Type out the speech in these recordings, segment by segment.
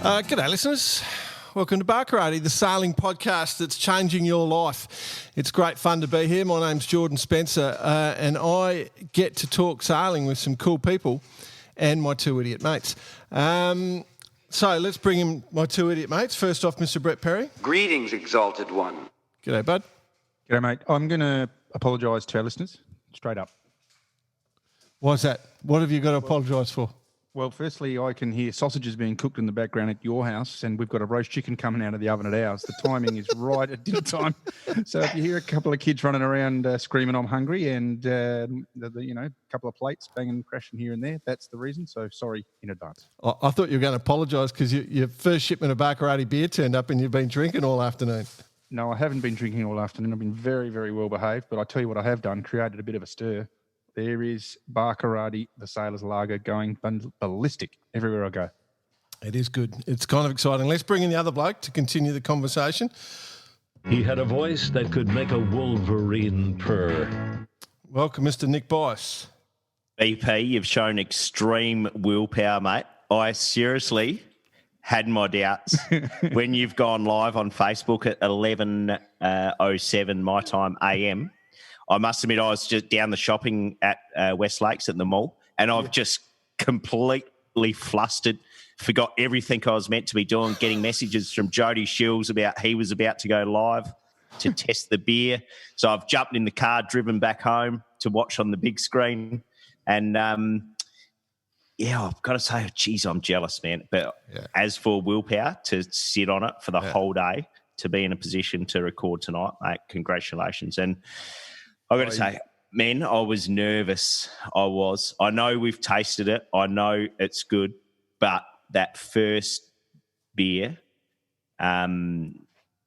G'day, listeners. Welcome to Bar Karate, the sailing podcast that's changing your life. It's great fun to be here. My name's Jordan Spencer, and I get to talk sailing with some cool people and my two idiot mates. So let's bring in my two idiot mates. First off, Mr. Brett Perry. Greetings, Exalted One. G'day, bud. G'day, mate. I'm going to apologise to our listeners, straight up. Why's that? What have you got to apologise for? Well, firstly, I can hear sausages being cooked in the background at your house, and we've got a roast chicken coming out of the oven at ours. The timing is right at dinner time. So if you hear a couple of kids running around screaming, I'm hungry, and, a couple of plates banging, crashing here and there, that's the reason. So sorry in advance. I thought you were going to apologise because your first shipment of Bar Karate beer turned up and you've been drinking all afternoon. No, I haven't been drinking all afternoon. I've been very, very well behaved, but I tell you what I have done, created a bit of a stir. There is Bar Karate, the Sailor's Lager, going ballistic everywhere I go. It is good. It's kind of exciting. Let's bring in the other bloke to continue the conversation. He had a voice that could make a wolverine purr. Welcome, Mr. Nick Bice. BP, you've shown extreme willpower, mate. I seriously had my doubts when you've gone live on Facebook at 11:07 my time AM. I must admit, I was just down the shopping at West Lakes at the mall, and I've just completely flustered, forgot everything I was meant to be doing, getting messages from Jody Shields about he was about to go live to test the beer. So I've jumped in the car, driven back home to watch on the big screen. And, I've got to say, geez, I'm jealous, man. But as for willpower, to sit on it for the whole day, to be in a position to record tonight, mate, congratulations. And I've got to say, man, I was nervous. I know we've tasted it. I know it's good. But that first beer, how'd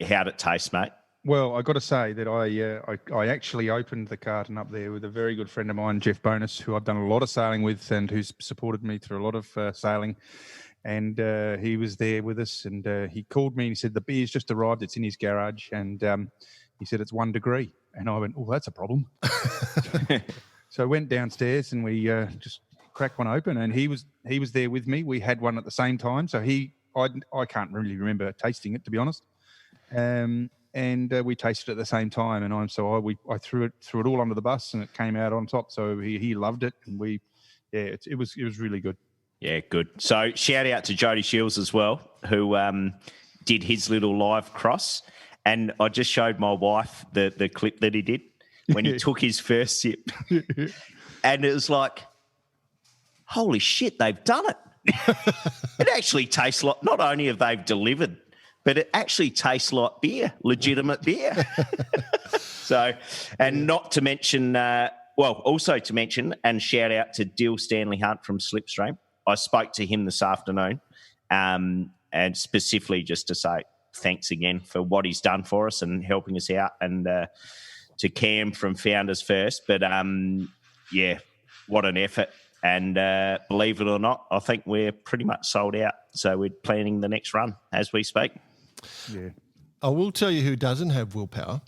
it taste, mate? Well, I got to say that I actually opened the carton up there with a very good friend of mine, Jeff Bonus, who I've done a lot of sailing with and who's supported me through a lot of sailing. And he was there with us, and he called me and he said, the beer's just arrived. It's in his garage. And he said, it's 1 degree. And I went, oh, that's a problem. So I went downstairs and we just cracked one open, and he was there with me. We had one at the same time. So I can't really remember tasting it, to be honest. And we tasted it at the same time. And I threw it all under the bus, and it came out on top. So he loved it, and it was really good. Yeah, good. So shout out to Jody Shields as well, who did his little live cross. And I just showed my wife the clip that he did when he took his first sip. And it was like, holy shit, they've done it. It actually tastes like, not only have they delivered, but it actually tastes like beer, legitimate beer. So, and not to mention, also to mention and shout out to Dill Stanley Hunt from Slipstream. I spoke to him this afternoon and specifically just to say, thanks again for what he's done for us and helping us out, and to Cam from Founders First. But, what an effort. And believe it or not, I think we're pretty much sold out. So we're planning the next run as we speak. Yeah. I will tell you who doesn't have willpower.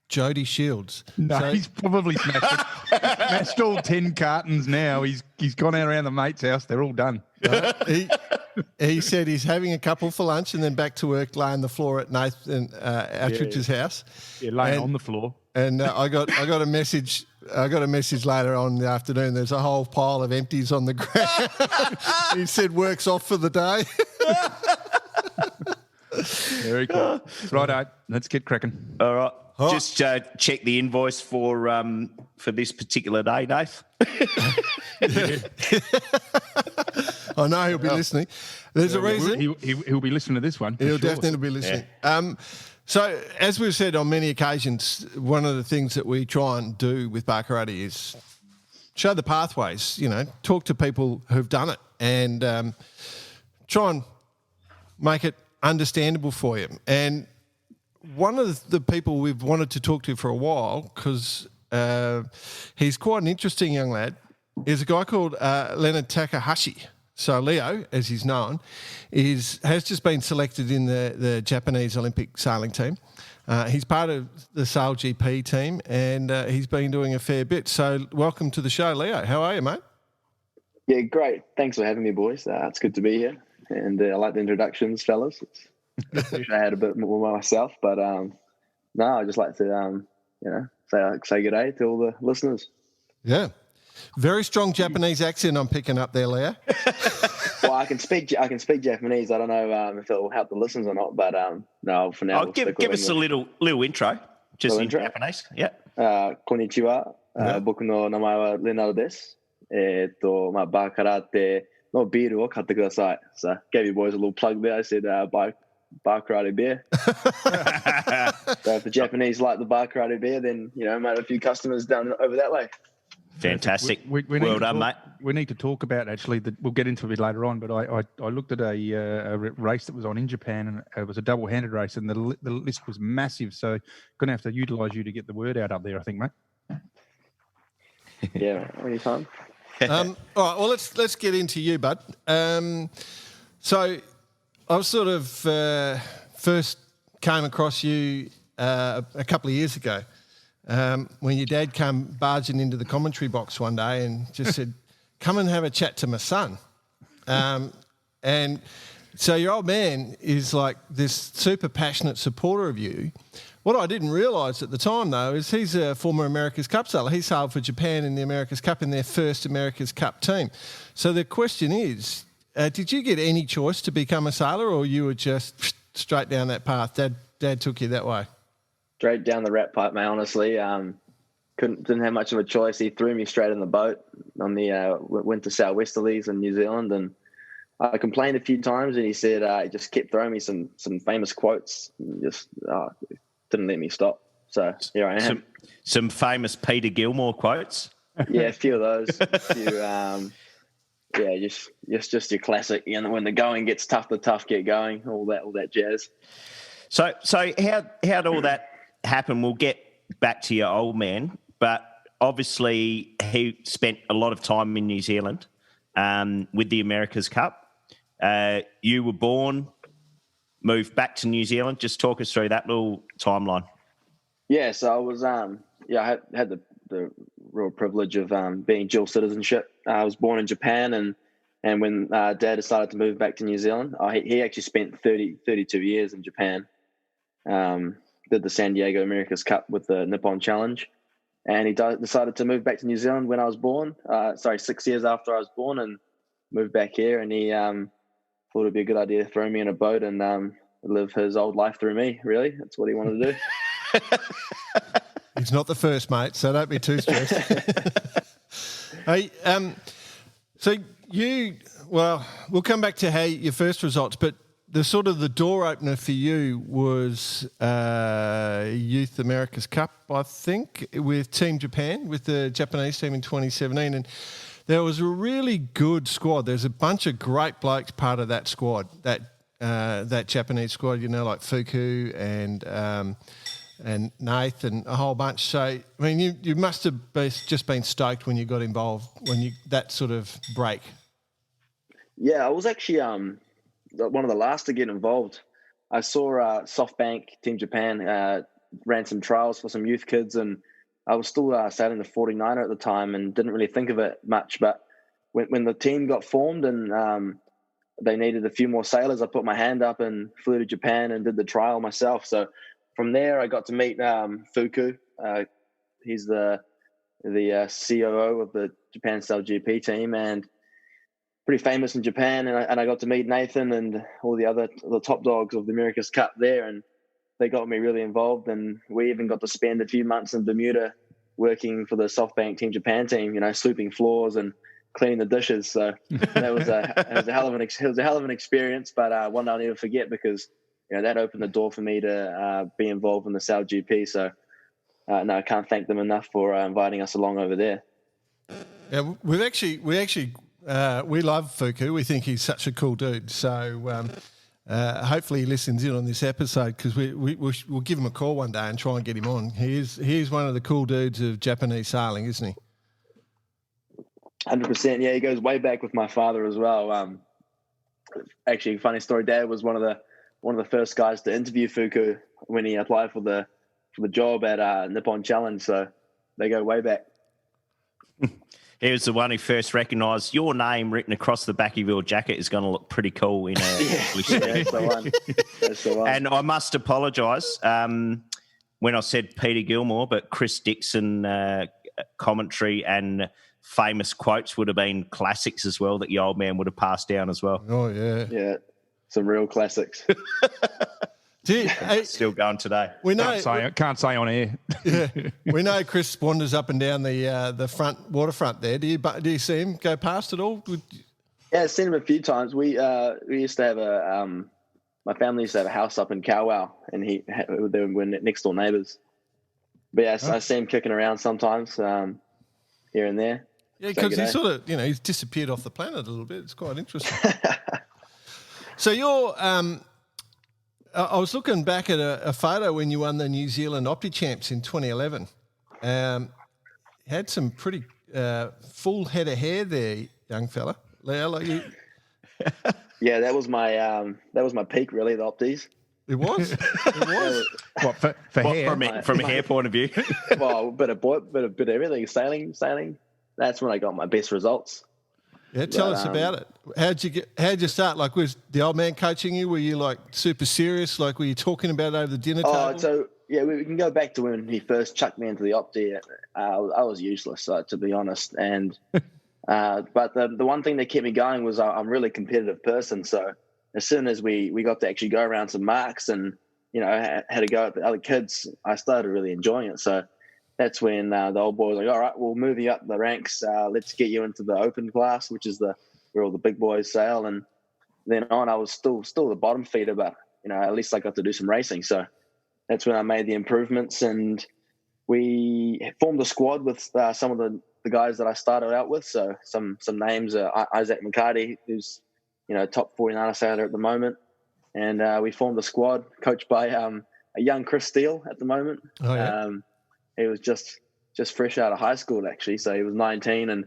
Jody Shields. No, he's probably smashed all 10 cartons now. He's gone out around the mate's house. They're all done. He said he's having a couple for lunch and then back to work, laying the floor at Nathan Attridge's house. Yeah, laying on the floor. And I got a message. I got a message later on in the afternoon. There's a whole pile of empties on the ground. He said work's off for the day. Very cool. Righto, let's get cracking. All right. Just check the invoice for this particular day, Dave. I know he'll be listening. There's a reason. He'll be listening to this one. He'll definitely be listening. Yeah. So, as we've said on many occasions, one of the things that we try and do with Bar Karate is show the pathways, talk to people who've done it and try and make it understandable for you. And one of the people we've wanted to talk to for a while, because he's quite an interesting young lad, is a guy called Leo Takahashi. So Leo, as he's known, has just been selected in the Japanese Olympic sailing team. He's part of the SailGP team, and he's been doing a fair bit. So welcome to the show, Leo. How are you, mate? Yeah, great. Thanks for having me, boys. It's good to be here. and I like the introductions, fellas. Wish I had a bit more myself, but no, I just like to say good day to all the listeners. Yeah, very strong Japanese accent I'm picking up there, Leo. Well, I can speak Japanese. I don't know if it will help the listeners or not, but no, for now. Give us a little intro, just in Japanese. Yeah. こんにちは。僕の名前はレナルです。バーカラテのビールを買ってください。So gave you boys a little plug there. I said buy bar karate beer. So if the Japanese like the bar karate beer, then might have a few customers down over that way. Fantastic. We well done, mate. We need to talk about actually we'll get into it a bit later on. But I looked at a race that was on in Japan, and it was a double-handed race, and the list was massive. So going to have to utilise you to get the word out up there, I think, mate. Yeah, anytime. All right, well, let's get into you, bud. So I was sort of first came across you a couple of years ago when your dad came barging into the commentary box one day and just said, come and have a chat to my son. And so your old man is like this super passionate supporter of you. What I didn't realise at the time, though, is he's a former America's Cup sailor. He sailed for Japan in the America's Cup in their first America's Cup team. So the question is, did you get any choice to become a sailor, or you were just straight down that path? Dad took you that way? Straight down the rat pipe, mate, honestly. Didn't have much of a choice. He threw me straight in the boat on the winter southwesterlies in New Zealand, and I complained a few times, and he said he just kept throwing me some famous quotes, and just didn't let me stop. So here I am. Some famous Peter Gilmore quotes. Yeah, a few of those. Just your classic. When the going gets tough, the tough get going. All that jazz. So how'd all that happen? We'll get back to your old man, but obviously he spent a lot of time in New Zealand with the America's Cup. You were born, moved back to New Zealand. Just talk us through that little timeline. Yeah, so I was I had the real privilege of being dual citizenship. I was born in Japan, and when Dad decided to move back to New Zealand, he actually spent 32 years in Japan. Did the San Diego America's Cup with the Nippon Challenge, and he decided to move back to New Zealand when I was born. 6 years after I was born, and moved back here. And he thought it'd be a good idea to throw me in a boat and live his old life through me. Really, that's what he wanted to do. He's not the first, mate, so don't be too stressed. Hey, so we'll come back to your first results, but the door opener for you was Youth America's Cup, I think, with Team Japan, with the Japanese team in 2017. And there was a really good squad. There's a bunch of great blokes part of that squad, that Japanese squad, like Fuku and Nathan, a whole bunch. So, I mean, you must have just been stoked when you got involved, that sort of break. Yeah, I was actually one of the last to get involved. I saw SoftBank Team Japan ran some trials for some youth kids, and I was still sailing the 49er at the time and didn't really think of it much. But when the team got formed and they needed a few more sailors, I put my hand up and flew to Japan and did the trial myself. So from there, I got to meet Fuku. He's the COO of the Japan SailGP team and pretty famous in Japan. And I got to meet Nathan and all the top dogs of the America's Cup there. And they got me really involved. And we even got to spend a few months in Bermuda working for the SoftBank Team Japan team, sweeping floors and cleaning the dishes. So that was a hell of an experience, but one I'll never forget because that opened the door for me to be involved in the SailGP. So I can't thank them enough for inviting us along over there. Yeah, we love Fuku. We think he's such a cool dude. So hopefully he listens in on this episode because we'll give him a call one day and try and get him on. He's one of the cool dudes of Japanese sailing, isn't he? 100%. Yeah, he goes way back with my father as well. Actually, funny story. Dad was one of the first guys to interview Fuku when he applied for the job at Nippon Challenge. So they go way back. He was the one who first recognised your name written across the back of your jacket is going to look pretty cool in a English Yeah, that's the one. That's the one. And I must apologise when I said Peter Gilmore, but Chris Dixon commentary and famous quotes would have been classics as well that the old man would have passed down as well. Oh, yeah. Yeah, some real classics. Still going today. We know. Can't say on air. Yeah, we know Chris wanders up and down the front waterfront there. Do you see him go past at all? Yeah, I've seen him a few times. We used to have my family used to have a house up in Kowwell, and they were next door neighbours. But yeah, I see him kicking around sometimes here and there. Yeah, because he sort of, he's disappeared off the planet a little bit. It's quite interesting. So you're, I was looking back at a photo when you won the New Zealand Opti Champs in 2011. Had some pretty full head of hair there, young fella. Leo, like you. Yeah, that was my peak, really, the Opties. It was. It was. What for hair? From a hair point of view? Well, a bit of everything. Sailing. That's when I got my best results. Yeah, tell us about it. How'd you start? Like, was the old man coaching you? Were you like super serious? Like, were you talking about it over the dinner table? So yeah, we can go back to when he first chucked me into the Opti. I was useless, to be honest. And but the one thing that kept me going was I'm a really competitive person. So as soon as we got to actually go around some marks and had to go at the other kids, I started really enjoying it. So that's when the old boy was like, all right, we'll move you up the ranks. Let's get you into the open class, which is where all the big boys sail. And then on, I was still the bottom feeder, but at least I got to do some racing. So that's when I made the improvements, and we formed a squad with some of the guys that I started out with. So some names, Isaac McCarty, who's top 49er sailor at the moment, and we formed a squad coached by a young Chris Steele at the moment. Oh, yeah. He was just fresh out of high school, actually. So he was 19 and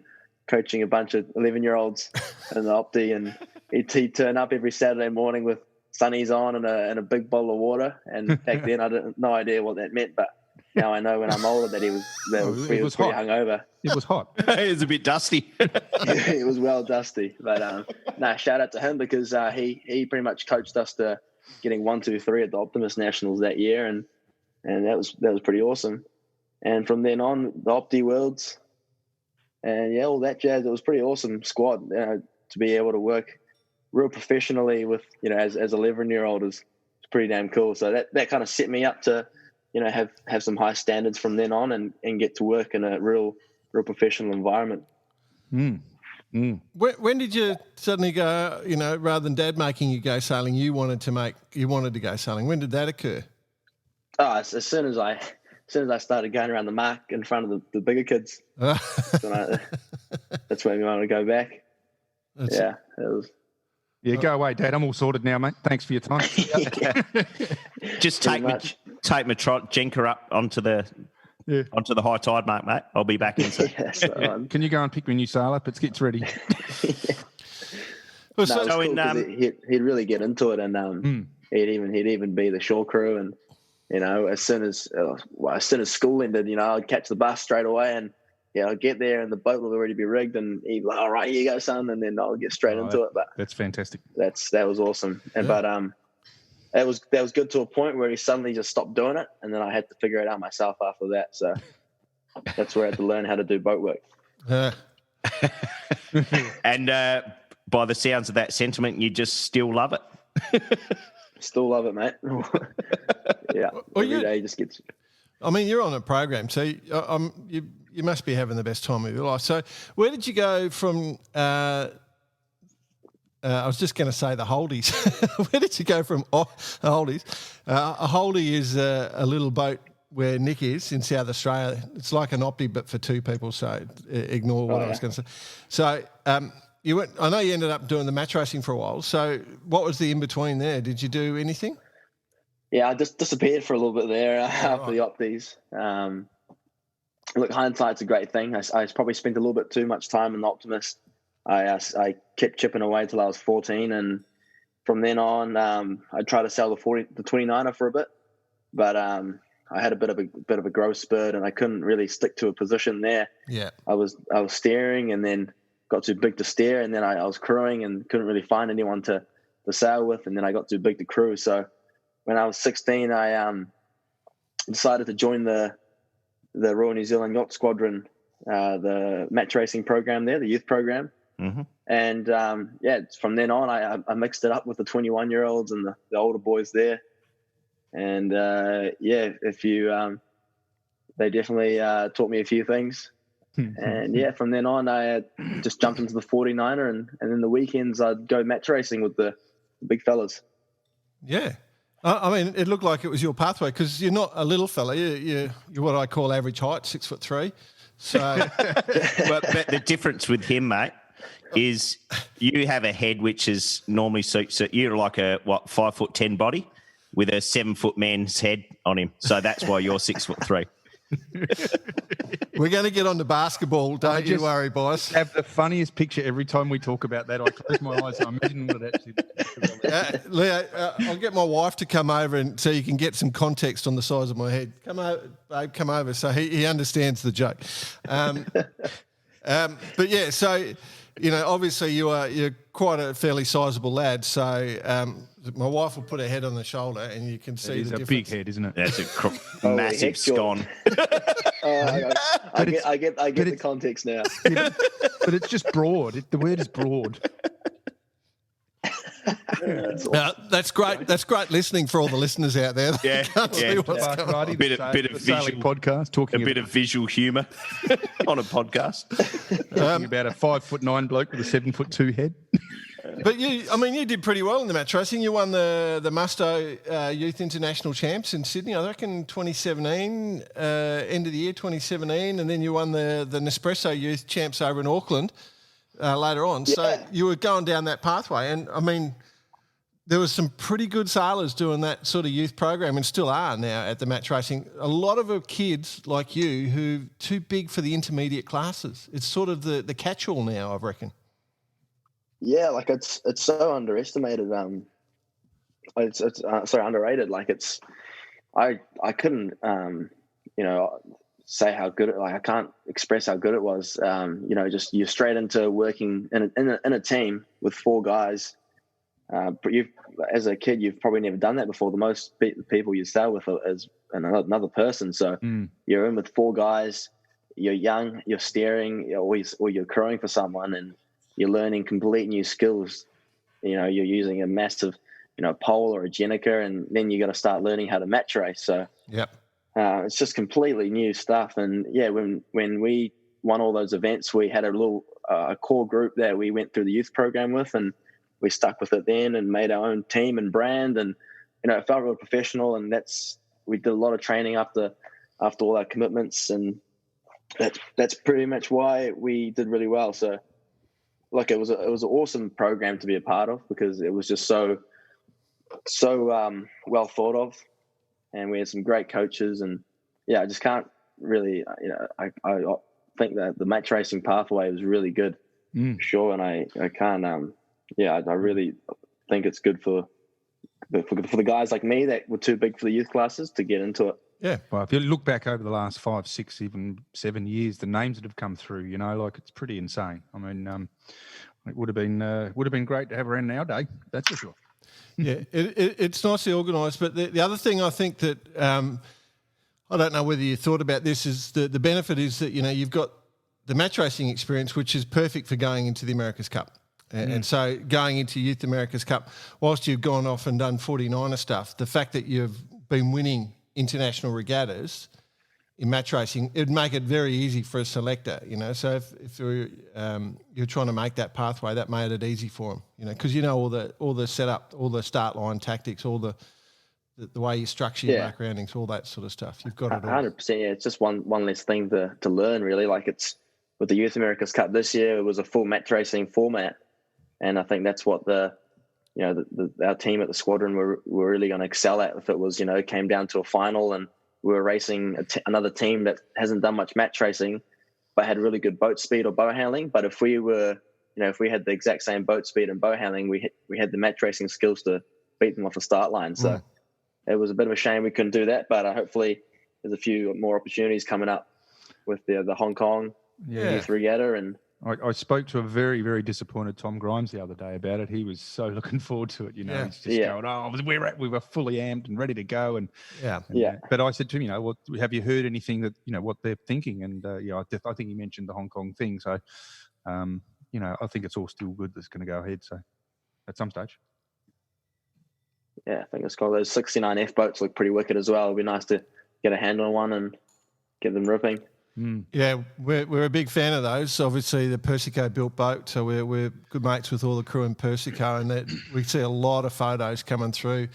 coaching a bunch of 11-year-olds in the Opti, and he'd turn up every Saturday morning with sunnies on and a big bottle of water. And back then, I had no idea what that meant, but now I know when I'm older that he was pretty hungover. It was hot. It was a bit dusty. It was well dusty, but shout out to him because he pretty much coached us to getting 1, 2, 3 at the Optimus Nationals that year, and that was pretty awesome. And from then on, the Opti Worlds, and yeah, all that jazz. It was a pretty awesome squad to be able to work real professionally with as 11-year-old is pretty damn cool. So that kind of set me up to have some high standards from then on and get to work in a real professional environment. When did you suddenly go, rather than Dad making you go sailing, you wanted to go sailing? When did that occur? As soon as I started going around the mark in front of the bigger kids, that's when we wanted to go back. It was. Yeah, go away, Dad. I'm all sorted now, mate. Thanks for your time. Just take my Jenker up onto the high tide mark, mate. I'll be back in soon. Can you go and pick me a new sail up? It gets ready. He'd really get into it, and he'd even be the shore crew, and as soon as school ended, I'd catch the bus straight away, and I'd get there and the boat will already be rigged, and he'd be like, all right, here you go, son, and then I'll get straight into it. But that's fantastic. That was awesome, but that was good to a point where he suddenly just stopped doing it, and then I had to figure it out myself after that. So that's where I had to learn how to do boat work. And by the sounds of that sentiment, you just still love it. Still love it, mate. Yeah. Well, every day just gets. I mean, you're on a program, so you must be having the best time of your life. So, where did you go from? I was just going to say the Holdies. Where did you go from the Holdies? A Holdie is a little boat where Nick is in South Australia. It's like an Opti, but for two people. So ignore what I was going to say. So. I know you ended up doing the match racing for a while. So what was the in-between there? Did you do anything? Yeah, I just disappeared for a little bit there after the Optis. Look, hindsight's a great thing. I probably spent a little bit too much time in the Optimus. I kept chipping away till I was 14, and from then on, I tried to sell the 29er for a bit. But I had a bit of a growth spurt, and I couldn't really stick to a position there. Yeah. I was steering, and then got too big to steer, and then I was crewing and couldn't really find anyone to sail with, and then I got too big to crew. So when I was 16, I decided to join the Royal New Zealand Yacht Squadron, the match racing program there, the youth program. Mm-hmm. And from then on, I mixed it up with the 21-year-olds and the older boys there. And if you, they definitely taught me a few things. And from then on, I just jumped into the 49er, and then the weekends I'd go match racing with the big fellas. Yeah. I mean, it looked like it was your pathway because you're not a little fella. You're what I call average height, 6'3". So, but the difference with him, mate, is you have a head which is normally suits it. You're like a 5'10" body with a 7-foot man's head on him. So that's why you're 6'3". We're going to get on to basketball. Don't you worry, boys. Have the funniest picture every time we talk about that. I close my eyes and I imagine what it actually is. Leo, I'll get my wife to come over and so you can get some context on the size of my head. Come over, babe, come over. So he understands the joke. But yeah, so, obviously you're quite a fairly sizable lad. So my wife will put her head on the shoulder and you can see the difference. It's a big head, isn't it? That's a massive scone. I get the context now. But it's just broad. The word is broad. That's great. That's great listening for all the listeners out there. Yeah, A bit of visual podcast, talking a bit of visual humour on a podcast. Talking about a 5'9" bloke with a 7'2" head. But you did pretty well in the match racing. You won the Musto Youth International Champs in Sydney, I reckon 2017, end of the year 2017, and then you won the Nespresso Youth Champs over in Auckland later on. Yeah. So you were going down that pathway, and I mean, there was some pretty good sailors doing that sort of youth program, and still are now at the match racing. A lot of kids like you who are too big for the intermediate classes. It's sort of the catch-all now, I reckon. Yeah, like it's so underestimated. It's underrated. Like I couldn't say how good it. Like I can't express how good it was. Just you're straight into working in a team with 4 guys. But as a kid, you've probably never done that before. The most people you sail with is another person. So you're in with 4 guys. You're young. You're steering, or you're crowing for someone, and you're learning complete new skills. You're using a massive, pole or a Jenica, and then you got to start learning how to match race. So it's just completely new stuff. And yeah, when we won all those events, we had a little core group that we went through the youth program with, and we stuck with it then and made our own team and brand. And it felt real professional. And we did a lot of training after all our commitments, and that's pretty much why we did really well. So. Like it was an awesome program to be a part of because it was just so well thought of, and we had some great coaches. And I just can't really, I think that the match racing pathway was really good, for sure. And I can't, I really think it's good for the guys like me that were too big for the youth classes to get into it. Yeah, well, if you look back over the last 5, 6, even 7 years, the names that have come through, it's pretty insane. I mean, it would have been great to have around nowadays. That's for sure. Yeah, it's nicely organised. But the other thing I think that I don't know whether you thought about this is the benefit is that you've got the match racing experience, which is perfect for going into the America's Cup. And so going into Youth America's Cup, whilst you've gone off and done 49er stuff, the fact that you've been winning international regattas in match racing, it'd make it very easy for a selector, So if you're trying to make that pathway, that made it easy for them, because all the setup, all the start line tactics, all the way you structure your back roundings, all that sort of stuff. You've got it all. 100%. Yeah, it's just one less thing to learn, really. Like it's with the Youth America's Cup this year, it was a full match racing format, and I think that's what our team at the squadron were really going to excel at if it was, came down to a final and we were racing another team that hasn't done much match racing but had really good boat speed or bow handling. But if we were, if we had the exact same boat speed and bow handling, we had the match racing skills to beat them off the start line. So it was a bit of a shame we couldn't do that, but hopefully there's a few more opportunities coming up with the Hong Kong Youth Regatta. And I spoke to a very, very disappointed Tom Grimes the other day about it. He was so looking forward to it. He's just going, we were fully amped and ready to go. And but I said to him, well, have you heard anything that what they're thinking? And I think he mentioned the Hong Kong thing. So I think it's all still good that's going to go ahead. So at some stage. Yeah, I think it's called those 69F boats look pretty wicked as well. It'd be nice to get a hand on one and get them ripping. Yeah, we're a big fan of those. Obviously, the Persico built boat, so we're good mates with all the crew in Persico, and we see a lot of photos coming through.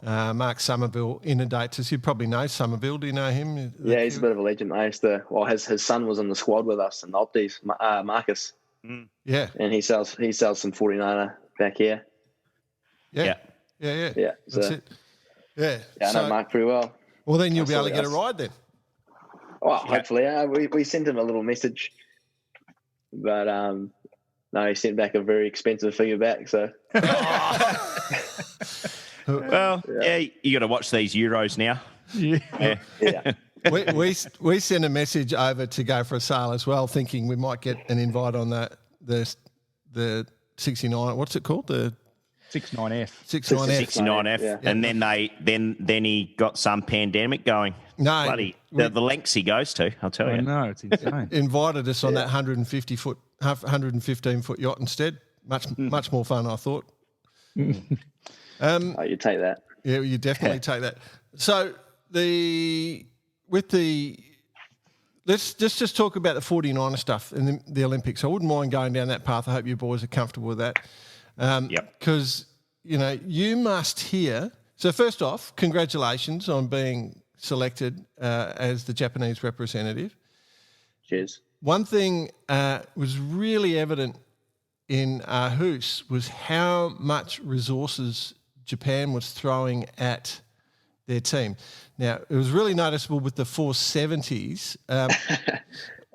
Mark Somerville inundates us. You probably know Somerville. Do you know him? Yeah, he's a bit of a legend. His son was in the squad with us in the Opties, Marcus. Yeah, and he sells some 49er back here. Yeah. So, that's it. Yeah, I know Mark pretty well. Well, then you'll be able to get a ride then. Well, hopefully. We sent him a little message, but no, he sent back a very expensive figure back. So, well, you got to watch these Euros now. Yeah. We sent a message over to go for a sail as well, thinking we might get an invite on the 69. What's it called? The 69F. 69F. Yeah. And then he got some pandemic going. No, Bloody the lengths he goes to, I'll tell you. No, it's insane. Invited us on that 115-foot yacht instead. Much more fun, I thought. You take that. Yeah, you definitely take that. So let's just talk about the 49er stuff and the Olympics. I wouldn't mind going down that path. I hope you boys are comfortable with that. Because you must hear. So first off, congratulations on being selected as the Japanese representative. Cheers. One thing was really evident in Aarhus was how much resources Japan was throwing at their team. Now, it was really noticeable with the 470s.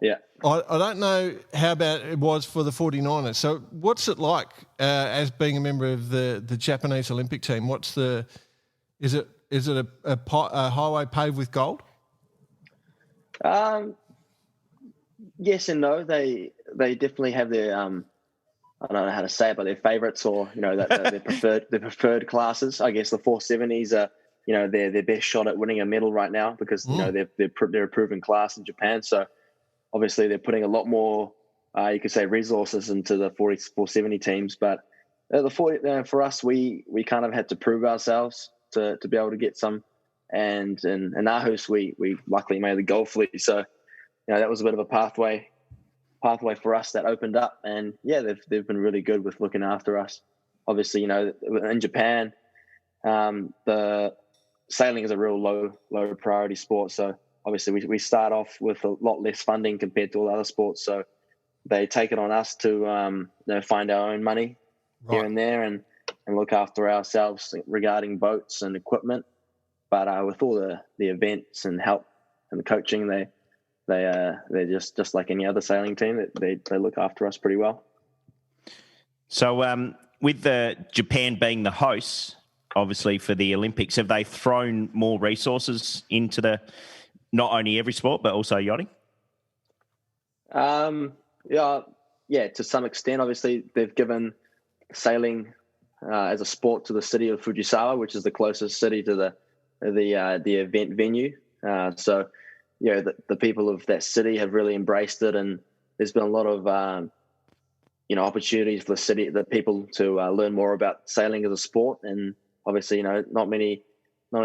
Yeah. I don't know how bad it was for the 49ers. So what's it like as being a member of the Japanese Olympic team? Is it a highway paved with gold? Yes and no. They definitely have their I don't know how to say it, but their favourites or their preferred classes. I guess the 470s are their best shot at winning a medal right now because they're a proven class in Japan. So obviously they're putting a lot more you could say resources into the 470 teams. But for us, we kind of had to prove ourselves to be able to get some. And in Aarhus, we luckily made the gold fleet. So that was a bit of a pathway for us that opened up. And they've been really good with looking after us. Obviously, in Japan, the sailing is a real low priority sport. So obviously we start off with a lot less funding compared to all other sports. So they take it on us to find our own money here and there and look after ourselves regarding boats and equipment. But with all the events and help and the coaching, they're just like any other sailing team. They look after us pretty well. So with the Japan being the hosts, obviously for the Olympics, have they thrown more resources into not only every sport but also yachting? To some extent. Obviously, they've given sailing as a sport to the city of Fujisawa, which is the closest city to the event venue. So the people of that city have really embraced it, and there's been a lot of opportunities for the people to learn more about sailing as a sport. And obviously, not many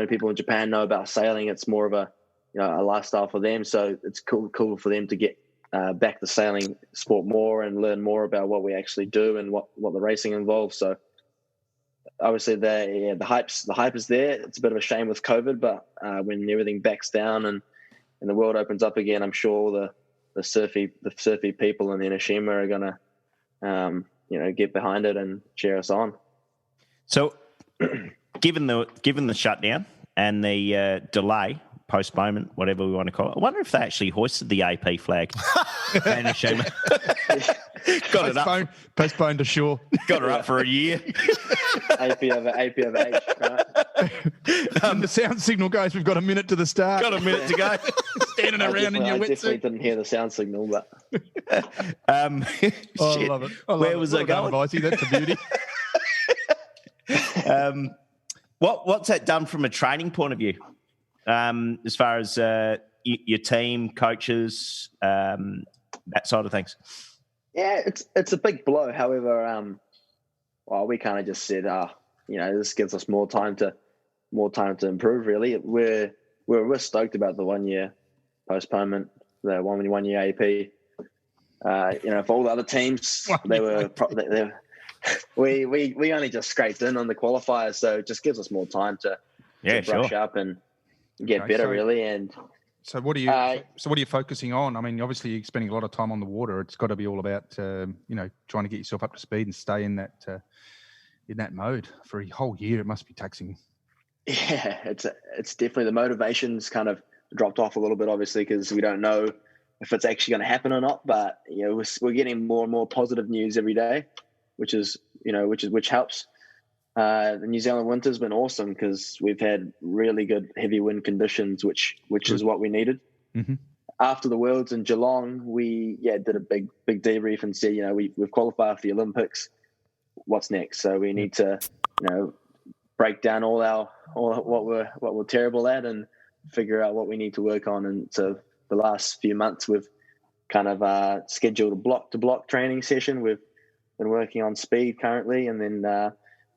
people in Japan know about sailing. It's more of a lifestyle for them. So it's cool for them to get back the sailing sport more and learn more about what we actually do and what the racing involves. So obviously the hype is there. It's a bit of a shame with COVID, but when everything backs down and the world opens up again, I'm sure the surfy people in Enoshima are gonna get behind it and cheer us on. So given the shutdown and the delay, postponement, whatever we want to call it, I wonder if they actually hoisted the AP flag. Enoshima. Got it up. Postponed to shore. Got her up for a year. AP of H, right? And the sound signal goes, we've got a minute to the start. Got a minute to go. Standing around in your I definitely wetsuit. didn't hear the sound signal, but I Shit. love it. Where was I going? Vicey, that's a beauty. What's that done from a training point of view? As far as your team, coaches, that side of things. yeah, it's a big blow. However, we kind of just said, this gives us more time to improve. Really, we're stoked about the 1 year postponement, the 1 year AP. For all the other teams, we only just scraped in on the qualifiers, so it just gives us more time to brush up and get better, really. And so what are you focusing on? I mean, obviously you're spending a lot of time on the water. It's got to be all about trying to get yourself up to speed and stay in that mode for a whole year. It must be taxing. Yeah, it's definitely, the motivation's kind of dropped off a little bit, obviously, because we don't know if it's actually going to happen or not. But we're getting more and more positive news every day, which helps. The New Zealand winter's been awesome because we've had really good heavy wind conditions, which is what we needed. Mm-hmm. After the Worlds in Geelong, we did a big debrief and said, we've qualified for the Olympics. What's next? So we need to, break down all what we're terrible at and figure out what we need to work on. And so the last few months we've kind of scheduled a block-to-block training session. We've been working on speed currently, and then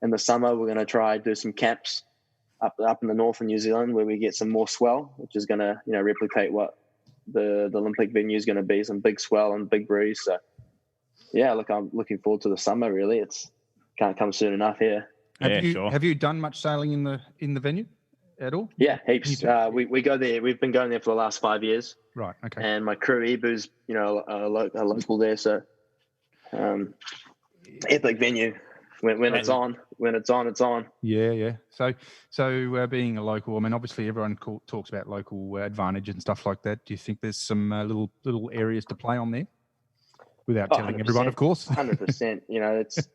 in the summer we're going to try do some camps up in the north of New Zealand where we get some more swell, which is going to replicate what the Olympic venue is going to be, some big swell and big breeze. So I'm looking forward to the summer. Really, it's can't come soon enough here. Have you done much sailing in the venue at all? Yeah, heaps. We go there. We've been going there for the last 5 years. Right. Okay. And my crew, Ibu's, a local there. So, epic venue. When it's on, it's on. Yeah. So being a local, I mean, obviously everyone talks about local advantage and stuff like that. Do you think there's some little areas to play on there? Without telling everyone, of course. 100%. It's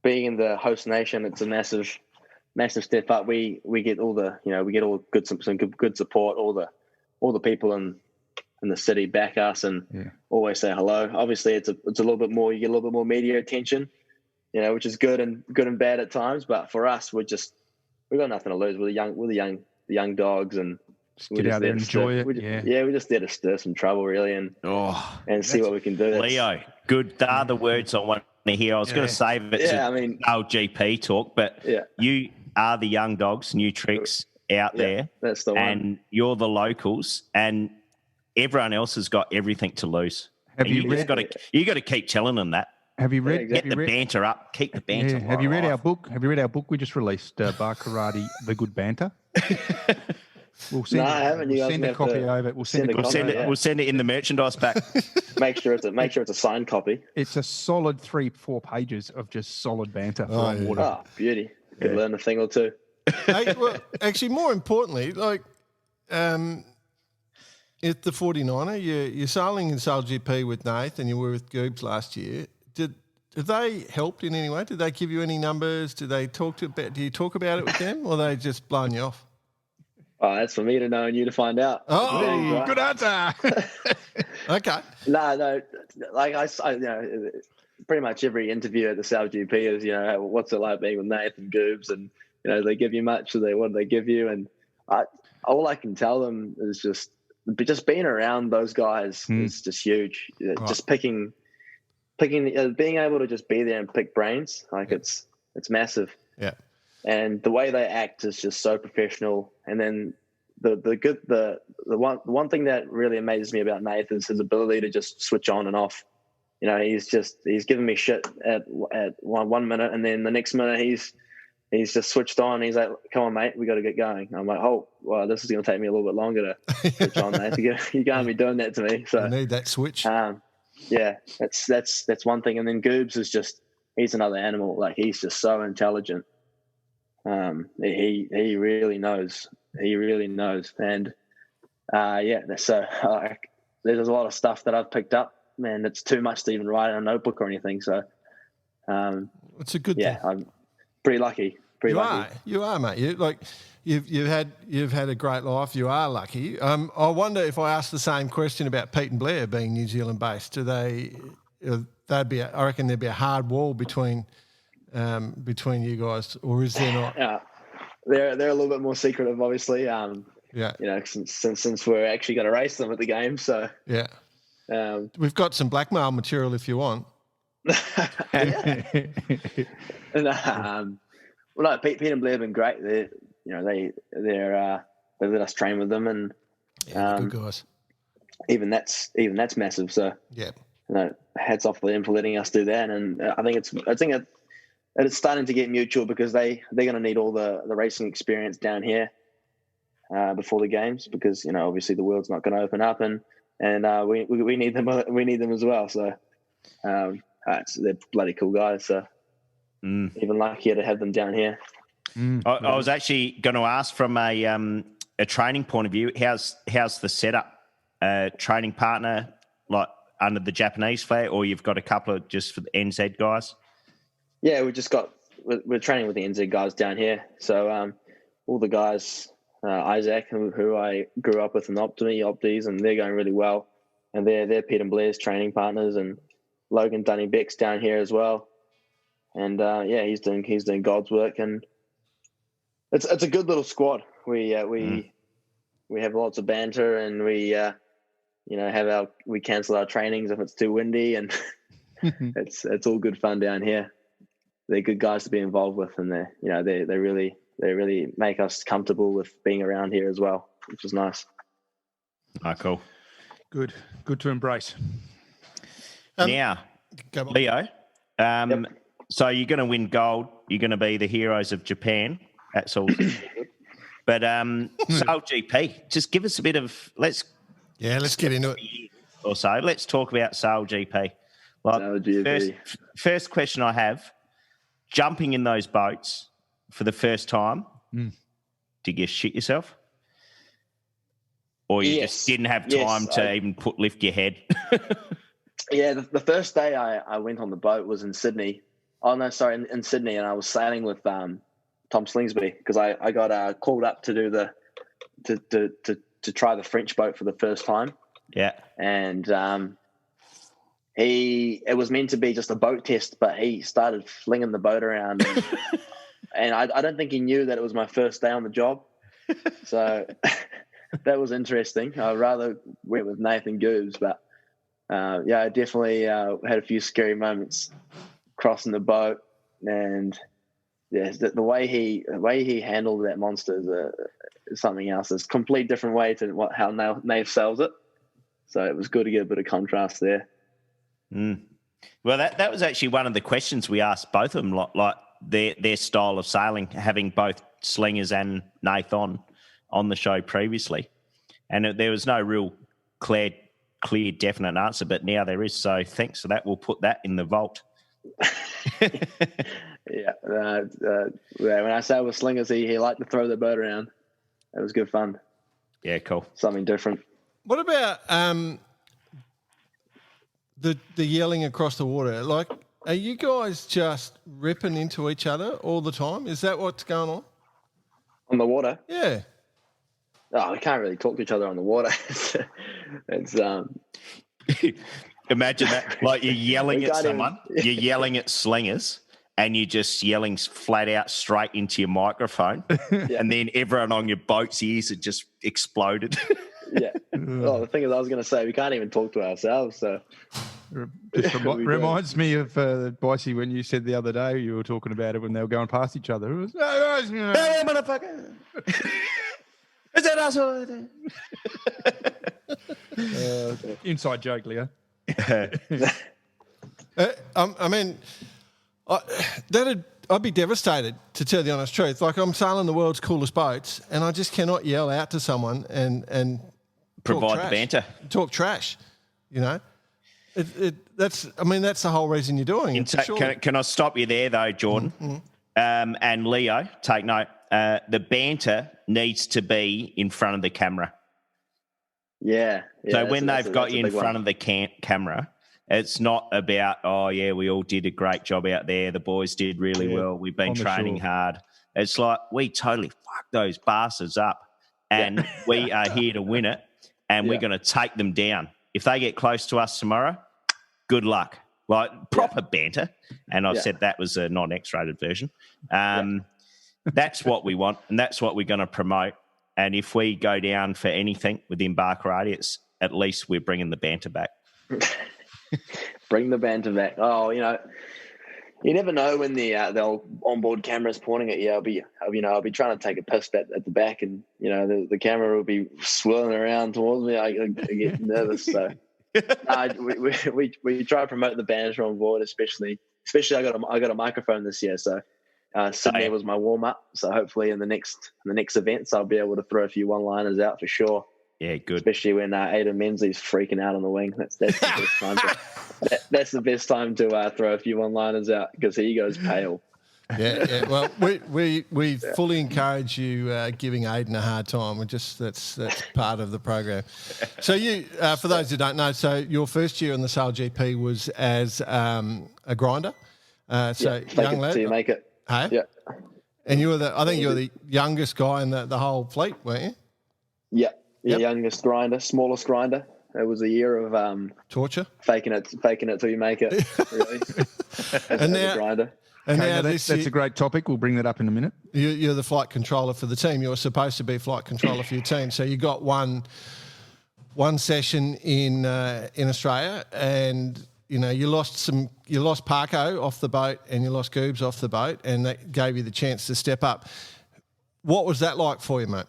being in the host nation. It's a massive step up. We get all some good support. All the people in the city back us and always say hello. Obviously, it's a little bit more. You get a little bit more media attention, which is good and bad at times. But for us, we've got nothing to lose. We're the young dogs, and just get out there and enjoy it. We're just there to stir some trouble, really, and see what we can do. Leo, good. They are the words I want to hear. I was going to save it to SailGP talk, but you are the young dogs, new tricks out there. That's the one. And you're the locals, and everyone else has got everything to lose. You got to keep telling them that. Have you read? Get the banter up. Keep the banter. Have you read our book? Have you read our book we just released, Bar Karate: The Good Banter? We'll send I haven't. We'll send a copy over. We'll send it in the merchandise pack. Make sure it's a signed copy. It's a solid 3-4 pages of just solid banter on water. Oh, beauty! Could learn a thing or two. Actually, more importantly, like at the 49er, you're sailing in SailGP with Nath, and you were with Goobs last year. Did they help in any way? Did they give you any numbers? Do you talk about it with them, or are they just blowing you off? Oh, that's for me to know and you to find out. Oh, good answer. Okay. No. Like I pretty much every interview at the SailGP is, what's it like being with Nathan Goobs, and they give you much. What do they give you? And all I can tell them is just being around those guys is just huge. Right. Just picking, being able to just be there and pick brains, like it's massive. Yeah. And the way they act is just so professional. And then the one thing that really amazes me about Nathan is his ability to just switch on and off. He's giving me shit at 1 minute, and then the next minute he's just switched on. He's like, "Come on, mate, we got to get going." I'm like, "Oh, well, this is going to take me a little bit longer to switch on, mate. You can't be doing that to me." So I need that switch. That's one thing. And then Goobs is he's another animal. Like, he's just so intelligent. He really knows. He really knows. And so there's a lot of stuff that I've picked up. Man, it's too much to even write in a notebook or anything. So it's a good thing. I'm pretty lucky pretty lucky. You are, mate. You've had a great life. You are lucky. I wonder if I asked the same question about Pete and Blair being New Zealand based. I reckon there'd be a hard wall between you guys, or is there not? Yeah, they're a little bit more secretive, obviously. Yeah. Since we're actually going to race them at the game, so yeah. We've got some blackmail material if you want. Well, no, Pete and Blair have been great. They let us train with them, and they're good guys. Even that's massive. So yeah, hats off to them for letting us do that. And I think it's starting to get mutual because they're going to need all the racing experience down here before the games, because obviously the world's not going to open up, and we need them. We need them as well. So they're bloody cool guys. So even luckier to have them down here. I was actually going to ask from a training point of view, how's the setup? Training partner like under the Japanese flag, or you've got a couple of just for the NZ guys? Yeah, we're training with the NZ guys down here. So all the guys, Isaac, who I grew up with in Opties, and they're going really well. And they're Pete and Blair's training partners, and Logan Dunny Beck's down here as well. And he's doing God's work, and it's a good little squad. We have lots of banter, and we we cancel our trainings if it's too windy, and it's all good fun down here. They're good guys to be involved with, and they really make us comfortable with being around here as well, which is nice. Cool. Good to embrace. Now, Leo, Yep. So you're going to win gold. You're going to be the heroes of Japan. That's all. But SailGP, just give us a bit of let's get into it. Or so let's talk about SailGP. First question I have: jumping in those boats for the first time, did you shit yourself, or you just didn't have time to even lift your head? Yeah, the first day I went on the boat was in Sydney. Oh no, sorry, in Sydney, and I was sailing with Tom Slingsby, because I got called up to do to try the French boat for the first time. Yeah, and it was meant to be just a boat test, but he started flinging the boat around, and I don't think he knew that it was my first day on the job, so that was interesting. I rather went with Nathan Goobs, but I definitely had a few scary moments crossing the boat, and the way he handled that monster is something else. It's a complete different way to how Nave sails it. So it was good to get a bit of contrast there. Well, that was actually one of the questions we asked both of them, like their style of sailing, having both Slingers and Nathan on the show previously, and there was no real clear, definite answer, but now there is. So thanks for that. We'll put that in the vault. When I sailed with Slingers, he liked to throw the boat around. It was good fun. Yeah, cool. Something different. What about the yelling across the water? Like, are you guys just ripping into each other all the time? Is that what's going on? On the water? Yeah. Oh, we can't really talk to each other on the water. It's Imagine that, like you're yelling at someone, you're yelling at Slingers, and you're just yelling flat out straight into your microphone, and then everyone on your boat's ears had just exploded. Yeah. Well, the thing is, I was going to say, we can't even talk to ourselves, so... Just reminds me of Boise, when you said the other day you were talking about it when they were going past each other. It was, hey, motherfucker! Is that us? Inside joke, Leo. I mean, I'd be devastated, to tell the honest truth. Like, I'm sailing the world's coolest boats, and I just cannot yell out to someone and provide the banter, talk trash. You know, that's the whole reason you're doing it. Can I stop you there though, Jordan? Mm-hmm. And Leo, take note. The banter needs to be in front of the camera. Yeah. So when they've got you in front of the camera, It's not about, oh, yeah, we all did a great job out there. The boys did really well. We've been training hard. It's like we totally fucked those bastards up, and we are here to win it, and we're going to take them down. If they get close to us tomorrow, good luck. Like proper banter. And I said that was a non-X-rated version. That's what we want, and that's what we're going to promote. And if we go down for anything within Barkarati, it's at least we're bringing the banter back. Bring the banter back. Oh, you never know when the onboard camera's pointing at you. I'll be trying to take a piss at the back, and the camera will be swirling around towards me. I get nervous. So we try to promote the banter on board, especially I got a microphone this year, so Sydney was my warm up. So hopefully in the next events I'll be able to throw a few one-liners out for sure. Yeah, good. Especially when Aidan Menzies freaking out on the wing. That's the best time. That's the best time to throw a few one-liners out because he goes pale. Yeah. Well, we fully encourage you giving Aidan a hard time. That's part of the program. So you, for those who don't know, so your first year in the SailGP was as a grinder. Young lad. So you make it. Hey? Yeah. And you were the youngest guy in the whole fleet, weren't you? Yeah. Youngest grinder, smallest grinder. It was a year of torture, faking it till you make it. Really, as a grinder. And now that's a great topic. We'll bring that up in a minute. You're the flight controller for the team. You're supposed to be flight controller for your team. So you got one session in Australia, and you lost Parko off the boat, and you lost Goobs off the boat, and that gave you the chance to step up. What was that like for you, mate?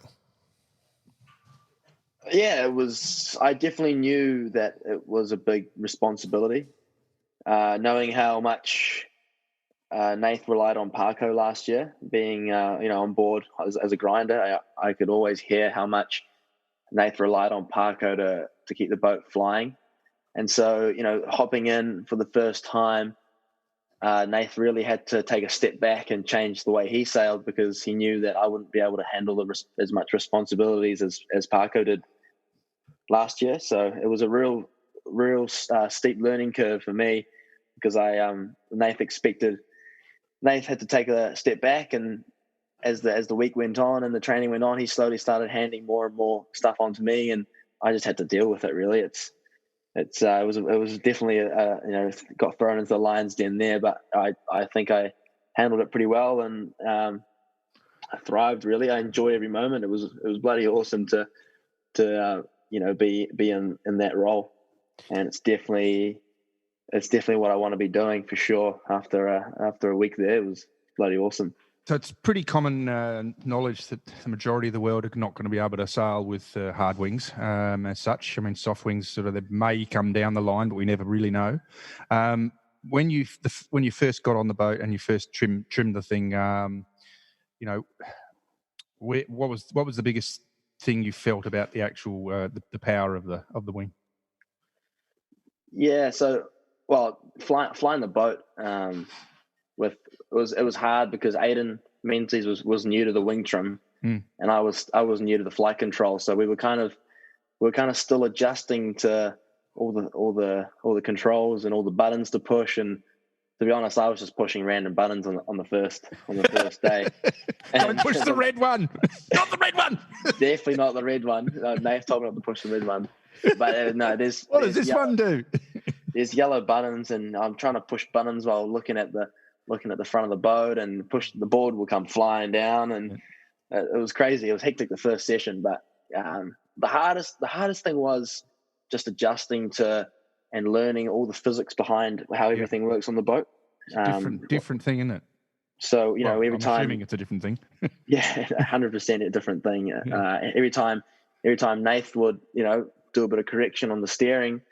Yeah, it was. I definitely knew that it was a big responsibility, knowing how much Nath relied on Parko last year. Being on board as a grinder, I could always hear how much Nath relied on Parko to keep the boat flying. And so, hopping in for the first time, Nath really had to take a step back and change the way he sailed because he knew that I wouldn't be able to handle as much responsibilities as Parko did last year. So it was a real steep learning curve for me because Nath had to take a step back, and as the week went on and the training went on, he slowly started handing more and more stuff onto me, and I just had to deal with it. Really, it was definitely got thrown into the lion's den there, but I think I handled it pretty well, and I thrived. Really, I enjoy every moment. It was bloody awesome to be in that role, and it's definitely what I want to be doing for sure. After a week there, it was bloody awesome. So it's pretty common knowledge that the majority of the world are not going to be able to sail with hard wings as such. I mean, soft wings they may come down the line, but we never really know. When you first got on the boat and you first trimmed the thing, what was the biggest thing you felt about the actual the power of the wing? Yeah, so flying the boat it was hard because Aidan Menzies was new to the wing trim, and I was new to the flight control, so we were kind of still adjusting to all the controls and all the buttons to push. And to be honest, I was just pushing random buttons on the first day. Don't push the red one. Not the red one. Definitely not the red one. Nath told me not to push the red one. But no, what does this one do? There's yellow buttons, and I'm trying to push buttons while looking at the front of the boat, and the board will come flying down, and it was crazy. It was hectic the first session, but the hardest thing was just adjusting to and learning all the physics behind how everything works on the boat. Different thing, isn't it? So every I'm time, assuming it's a different thing. Yeah, 100% a different thing. Every time Nath would do a bit of correction on the steering,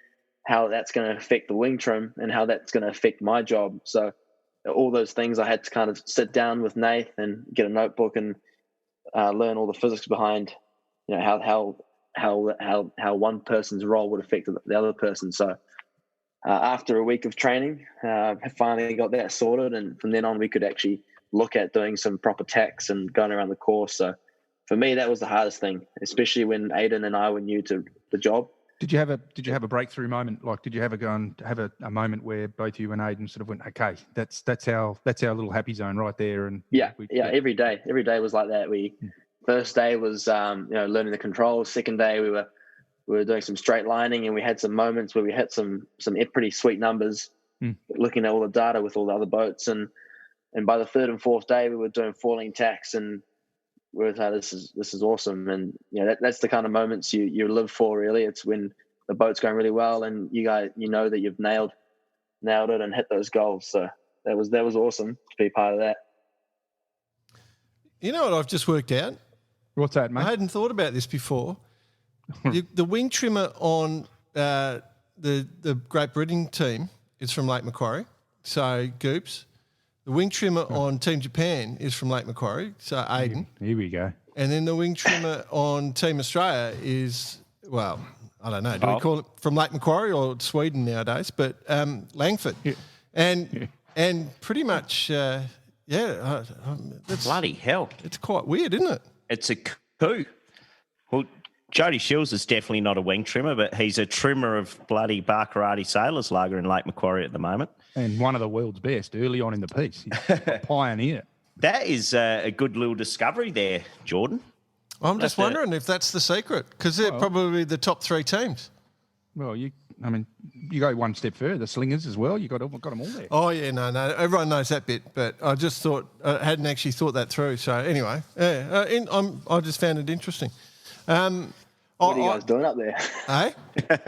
how that's going to affect the wing trim and how that's going to affect my job. So all those things I had to kind of sit down with Nath and get a notebook and learn all the physics behind how one person's role would affect the other person. So after a week of training, I finally got that sorted, and from then on we could actually look at doing some proper tacks and going around the course. So for me, that was the hardest thing, especially when Aidan and I were new to the job. Did you have a breakthrough moment? Like, did you ever go and have a moment where both you and Aidan sort of went, okay, that's our little happy zone right there? And every day was like that. First day was learning the controls. Second day we were doing some straight lining, and we had some moments where we hit some pretty sweet numbers, looking at all the data with all the other boats, and by the third and fourth day we were doing falling tacks, and we were like, this is awesome. And that's the kind of moments you live for, really. It's when the boat's going really well and you guys know that you've nailed it and hit those goals. So that was awesome to be part of that. You know what I've just worked out? What's that, mate? I hadn't thought about this before. The wing trimmer on the Great Britain team is from Lake Macquarie, so Goops. The wing trimmer on Team Japan is from Lake Macquarie, so Aidan. Here we go. And then the wing trimmer on Team Australia is, well, I don't know. Do we call it from Lake Macquarie or Sweden nowadays? But Langford. Yeah. And pretty much, that's, bloody hell. It's quite weird, isn't it? It's a coup. Well, Jody Shields is definitely not a wing trimmer, but he's a trimmer of bloody Barkarati Sailors Lager in Lake Macquarie at the moment. And one of the world's best early on in the piece. He's a pioneer. That is a good little discovery there, Jordan. I'm just wondering if that's the secret, because they're probably the top three teams. Well, you go one step further. The slingers as well. You got them all there. Oh yeah, no, everyone knows that bit, but I just thought I hadn't actually thought that through. So anyway, I just found it interesting. What are you guys doing up there? Hey?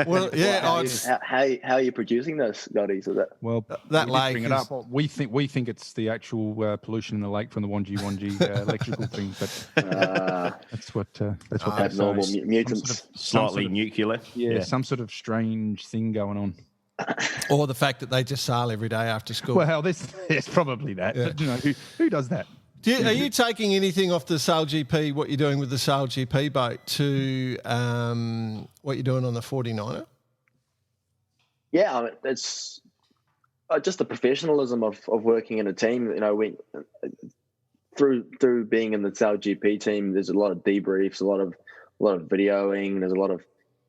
Well, yeah. How are you producing those gotties? Well, that lake. Bring it up. We think it's the actual pollution in the lake from the Wanji electrical thing, but that's what abnormal mutants, slightly nuclear. Yeah, some sort of strange thing going on. Or the fact that they just sail every day after school. Well, there's probably that. Yeah. But, who does that? Are you taking anything off the SailGP, what you're doing with the SailGP boat, to what you're doing on the 49er? Yeah, it's just the professionalism of working in a team. Through being in the SailGP team, there's a lot of debriefs, a lot of videoing. There's a lot of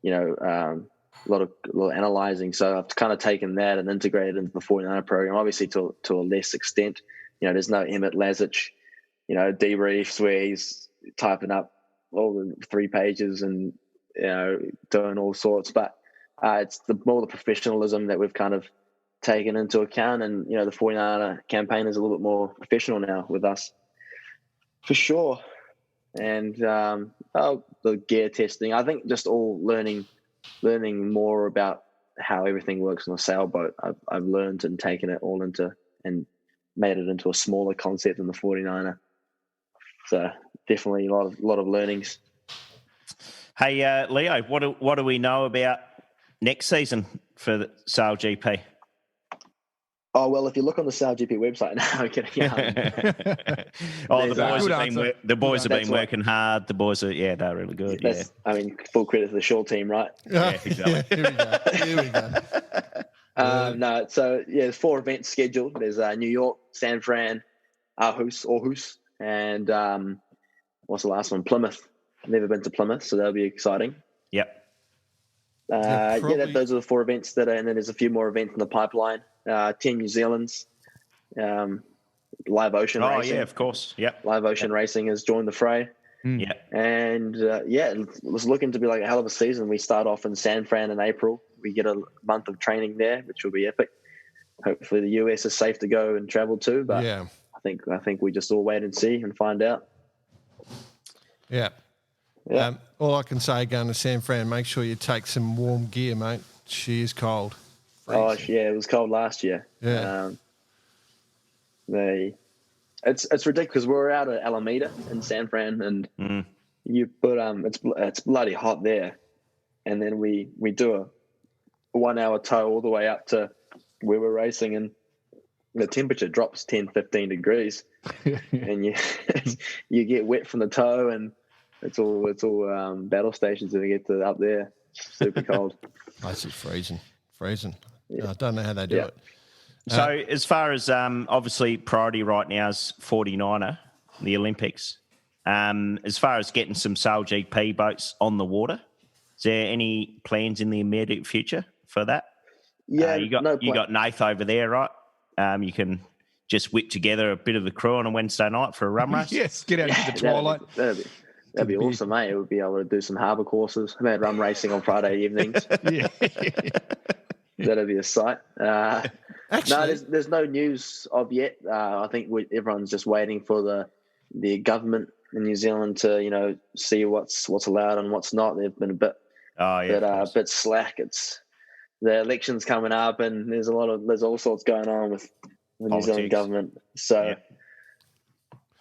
a lot of analysing. So I've kind of taken that and integrated into the 49er program. Obviously, to a less extent. There's no Emmett Lazich, debriefs where he's typing up all the 3 pages and, doing all sorts. But it's more the professionalism that we've kind of taken into account. And, the 49er campaign is a little bit more professional now with us, for sure. And the gear testing, I think just all learning more about how everything works on a sailboat. I've learned and taken it all into and made it into a smaller concept than the 49er. So definitely a lot of learnings. Hey, Leo, what do we know about next season for the SailGP? Oh, well, if you look on the SailGP website now, the boys have been working hard. The boys are, they're really good. Yeah. I mean, full credit to the shore team, right? Yeah, exactly. Here we go. No, so there's 4 events scheduled. There's New York, San Fran, Aarhus, and what's the last one? Plymouth. I've never been to Plymouth, so that'll be exciting. Yep. Those are the 4 events and then there's a few more events in the pipeline. 10 New Zealand's, live ocean racing. Oh yeah, of course. Yep. Live ocean racing has joined the fray. Yeah. And it was looking to be like a hell of a season. We start off in San Fran in April. We get a month of training there, which will be epic. Hopefully the US is safe to go and travel to, but I think we just all wait and see and find out. Yeah. All I can say, going to San Fran, make sure you take some warm gear, mate. She is cold. Freezing. Oh yeah, it was cold last year. Yeah. It's ridiculous. We were out at Alameda in San Fran, and you put it's bloody hot there, and then we do a 1 hour tow all the way up to where we're racing, and the temperature drops 10, 15 degrees, and you get wet from the tow, and it's all battle stations when we get to up there. It's super cold. It's just freezing. Yeah. I don't know how they do it. So as far as obviously priority right now is 49er, the Olympics. As far as getting some SailGP boats on the water, Is there any plans in the immediate future for that? Yeah, you got Nath over there, right? You can just whip together a bit of the crew on a Wednesday night for a rum race. Yes, get out into the twilight. That'd be awesome, mate. It would be able to do some harbour courses. I've had rum racing on Friday evenings. Yeah. That'd be a sight. Actually, No, there's no news of yet. I think everyone's just waiting for the government in New Zealand to see what's allowed and what's not. They've been a bit slack. It's the election's coming up, and there's all sorts going on with the New Zealand government. So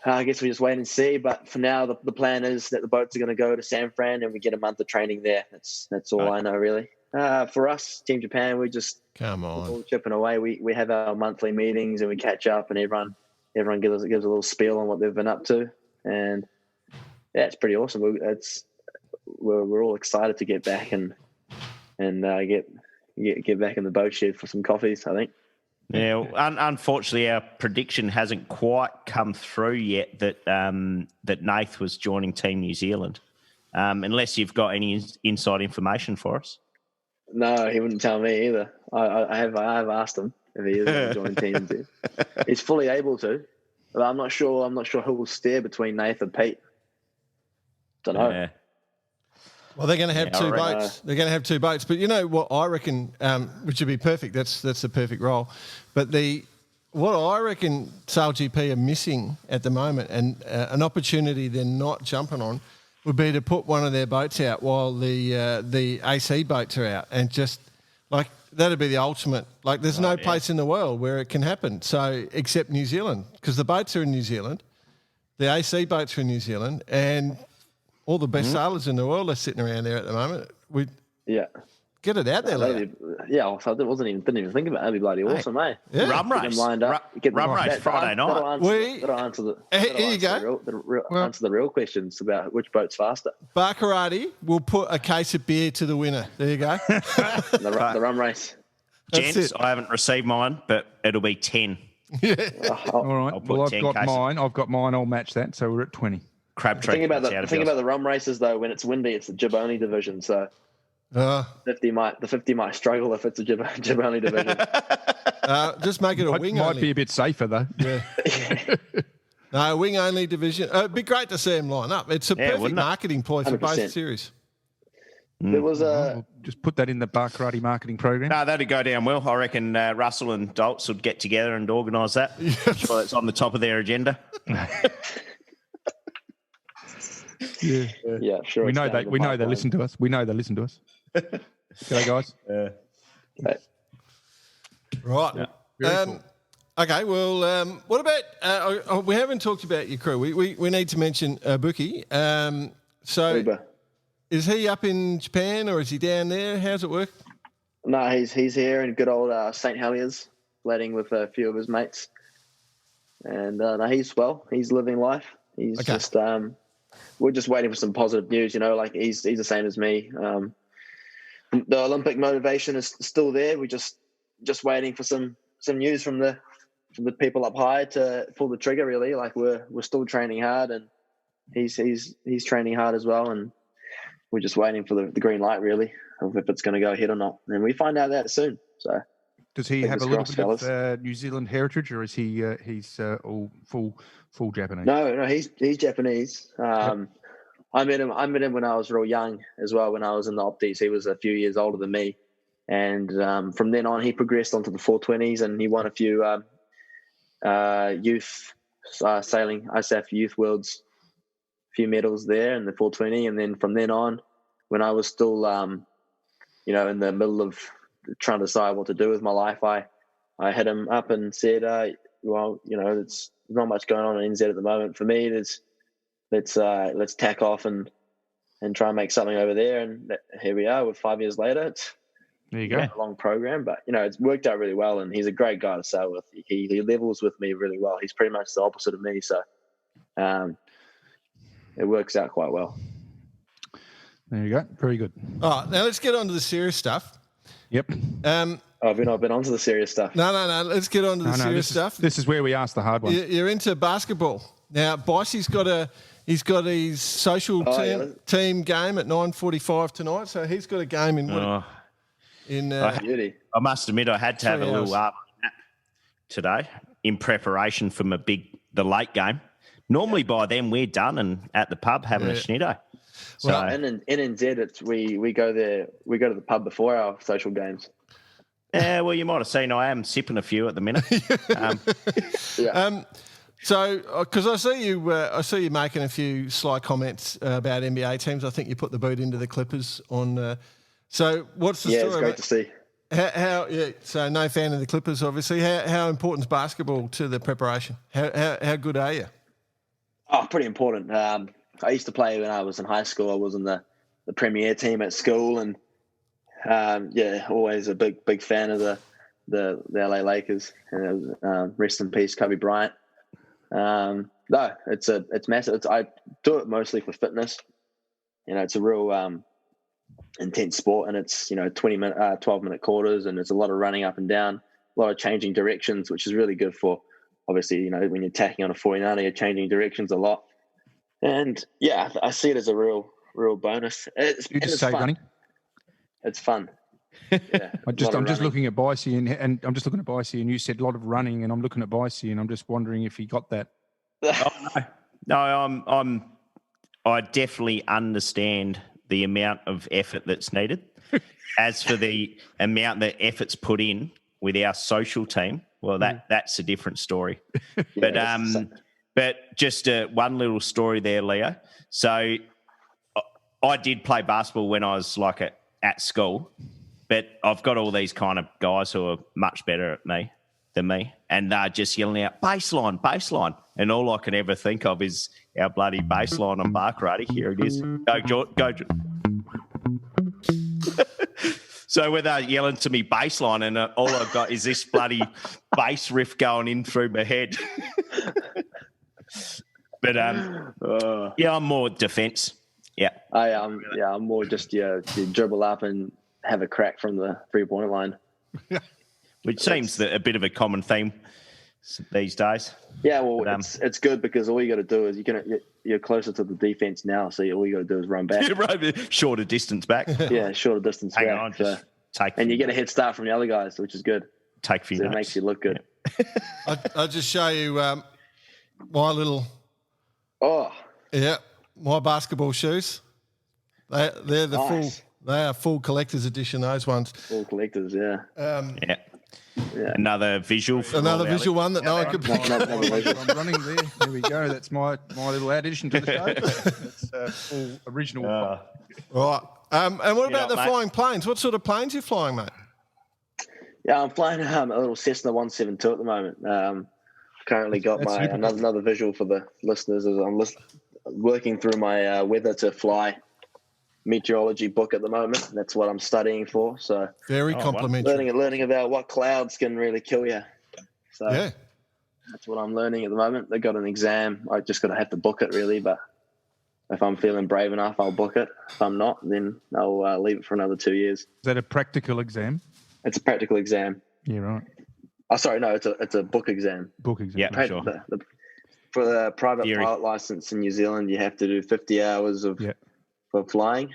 I guess we just wait and see. But for now, the plan is that the boats are going to go to San Fran, and we get a month of training there. That's all I know, really. For us, Team Japan, we just we're all chipping away. We have our monthly meetings and we catch up, and everyone gives a little spiel on what they've been up to, and it's pretty awesome. We're all excited to get back and get back in the boat shed for some coffees, I think. Yeah, unfortunately, our prediction hasn't quite come through yet that Nath was joining Team New Zealand, unless you've got any inside information for us. No, he wouldn't tell me either. I have asked him if he is going to join Team. He's fully able to, but I'm not sure who will steer between Nath and Pete. Don't know. Yeah. Well, they're going to have two boats. They're going to have two boats. But you know what I reckon, which would be perfect. That's the perfect role. But what I reckon SailGP are missing at the moment, and an opportunity they're not jumping on, would be to put one of their boats out while the AC boats are out, and just like that'd be the ultimate. Like, there's no place in the world where it can happen. So except New Zealand, because the boats are in New Zealand, the AC boats are in New Zealand, and all the best sailors in the world are sitting around there at the moment. Get it out there, Leo. So I didn't even think about it. That'd be bloody awesome, mate. Yeah. Rum race. Lined up. Rum race Friday night. Answer the real questions about which boat's faster. Baccarati will put a case of beer to the winner. There you go. the rum race. Gents, I haven't received mine, but it'll be 10. Yeah. All right. Well, I've got mine. I'll match that. So we're at 20. Crabtree. Think about the rum races though. When it's windy, it's the jib only division. So the 50 might struggle if it's a jib only division. Just make it a wing only. Might be a bit safer though. Yeah. No, wing only division. It'd be great to see them line up. It's a perfect marketing ploy for 100%. Both series. There was we'll just put that in the Baccarati marketing program. No, that'd go down well. I reckon Russell and Doltz would get together and organise that. I'm sure it's on the top of their agenda. Yeah, sure. We know they listen to us. G'day, guys. Right. Yeah. Cool. Okay. Well, what about? We haven't talked about your crew. We need to mention Buki. So, Uber. Is he up in Japan or is he down there? How's it work? No, he's here in good old St. Heliers, flatting with a few of his mates, and he's living life. He's just we're just waiting for some positive news. Like he's the same as me. The Olympic motivation is still there. We're just waiting for some news from the people up high to pull the trigger. Really, like we're still training hard, and he's training hard as well, and we're just waiting for the green light, really, of if it's going to go ahead or not. And we find out that soon. So, does he have a little bit of New Zealand heritage, or is he he's all full Japanese? No, he's Japanese. I met him when I was real young as well. When I was in the Opties, he was a few years older than me, and from then on, he progressed onto the 420s, and he won a few youth sailing ISAF Youth Worlds, few medals there in the 420, and then from then on, when I was still in the middle of trying to decide what to do with my life, I hit him up and said, there's not much going on in NZ at the moment for me. Let's tack off and try and make something over there. And here we are. We're 5 years later. There you go. A long program, but it's worked out really well. And he's a great guy to sail with. He levels with me really well. He's pretty much the opposite of me, so it works out quite well. There you go. Very good. All right, now let's get on to the serious stuff. Yep. Have we not been on to the serious stuff? No. Let's get on to the serious stuff. This is where we ask the hard ones. You're into basketball. Now, Bicey's got He's got his social team game at 9:45 tonight, so he's got a game in Beauty. I must admit, I had to have a 3 little hours. nap today in preparation for the late game. Normally by then we're done and at the pub having a schnitto. So Well, in NZ, we go there. We go to the pub before our social games. yeah, well, you might have seen I am sipping a few at the minute. So, because I see you making a few sly comments about NBA teams. I think you put the boot into the Clippers on. So, what's the story? Yeah, it's great to see. So no fan of the Clippers, obviously. How important is basketball to the preparation? How good are you? Oh, pretty important. I used to play when I was in high school. I was in the premier team at school, and always a big fan of the LA Lakers. And rest in peace, Kobe Bryant. No, it's massive. I do it mostly for fitness. It's a real intense sport, and it's 12-minute quarters, and there's a lot of running up and down, a lot of changing directions, which is really good for obviously when you're attacking on a 49er, you're changing directions a lot. And yeah, I see it as a real bonus. You just say fun. running. It's fun. Yeah, I'm just looking at Bicey and I'm just looking at Bicey, and you said a lot of running, and I'm looking at Bicey, and I'm just wondering if he got that. No, I definitely understand the amount of effort that's needed. As for the amount that effort's put in with our social team, well, that's a different story. But just one little story there, Leo. So I did play basketball when I was at school, but I've got all these kind of guys who are much better than me, and they're just yelling out, baseline. And all I can ever think of is our bloody baseline on bar karate. Here it is. Go. So when they're yelling to me baseline, and all I've got is this bloody bass riff going in through my head. But I'm more defence. Yeah. I'm more just you dribble up and have a crack from the 3-point line. Which seems a bit of a common theme these days. Yeah, well, it's good because all you got to do is you're closer to the defense now, so all you got to do is run back. Shorter distance back. Yeah, shorter distance Hang back. on, just and you get a head start from the other guys, which is good. Take a few It makes you look good. Yeah. I'll just show you my little. Oh. Yeah, my basketball shoes. They're the nice. They are full collector's edition. Those ones. Full collectors, yeah. Yeah. Another visual. One that no one could pick. I'm running there. There we go. That's my little addition to the show. That's full original. Right. And what about the flying planes? What sort of planes are you flying, mate? Yeah, I'm flying a little Cessna 172 at the moment. Currently got another visual for the listeners as I'm working through my weather to fly meteorology book at the moment. That's what I'm studying for. So very complimentary. Learning about what clouds can really kill you. So yeah, that's what I'm learning at the moment. They got an exam. I just got to have to book it really, but if I'm feeling brave enough, I'll book it. If I'm not, then I'll leave it for another 2 years. Is that a practical exam? It's a practical exam. Yeah, right. Oh, sorry, no, it's a book exam. Book exam. Yeah, sure. For the private pilot license in New Zealand, you have to do 50 hours for flying,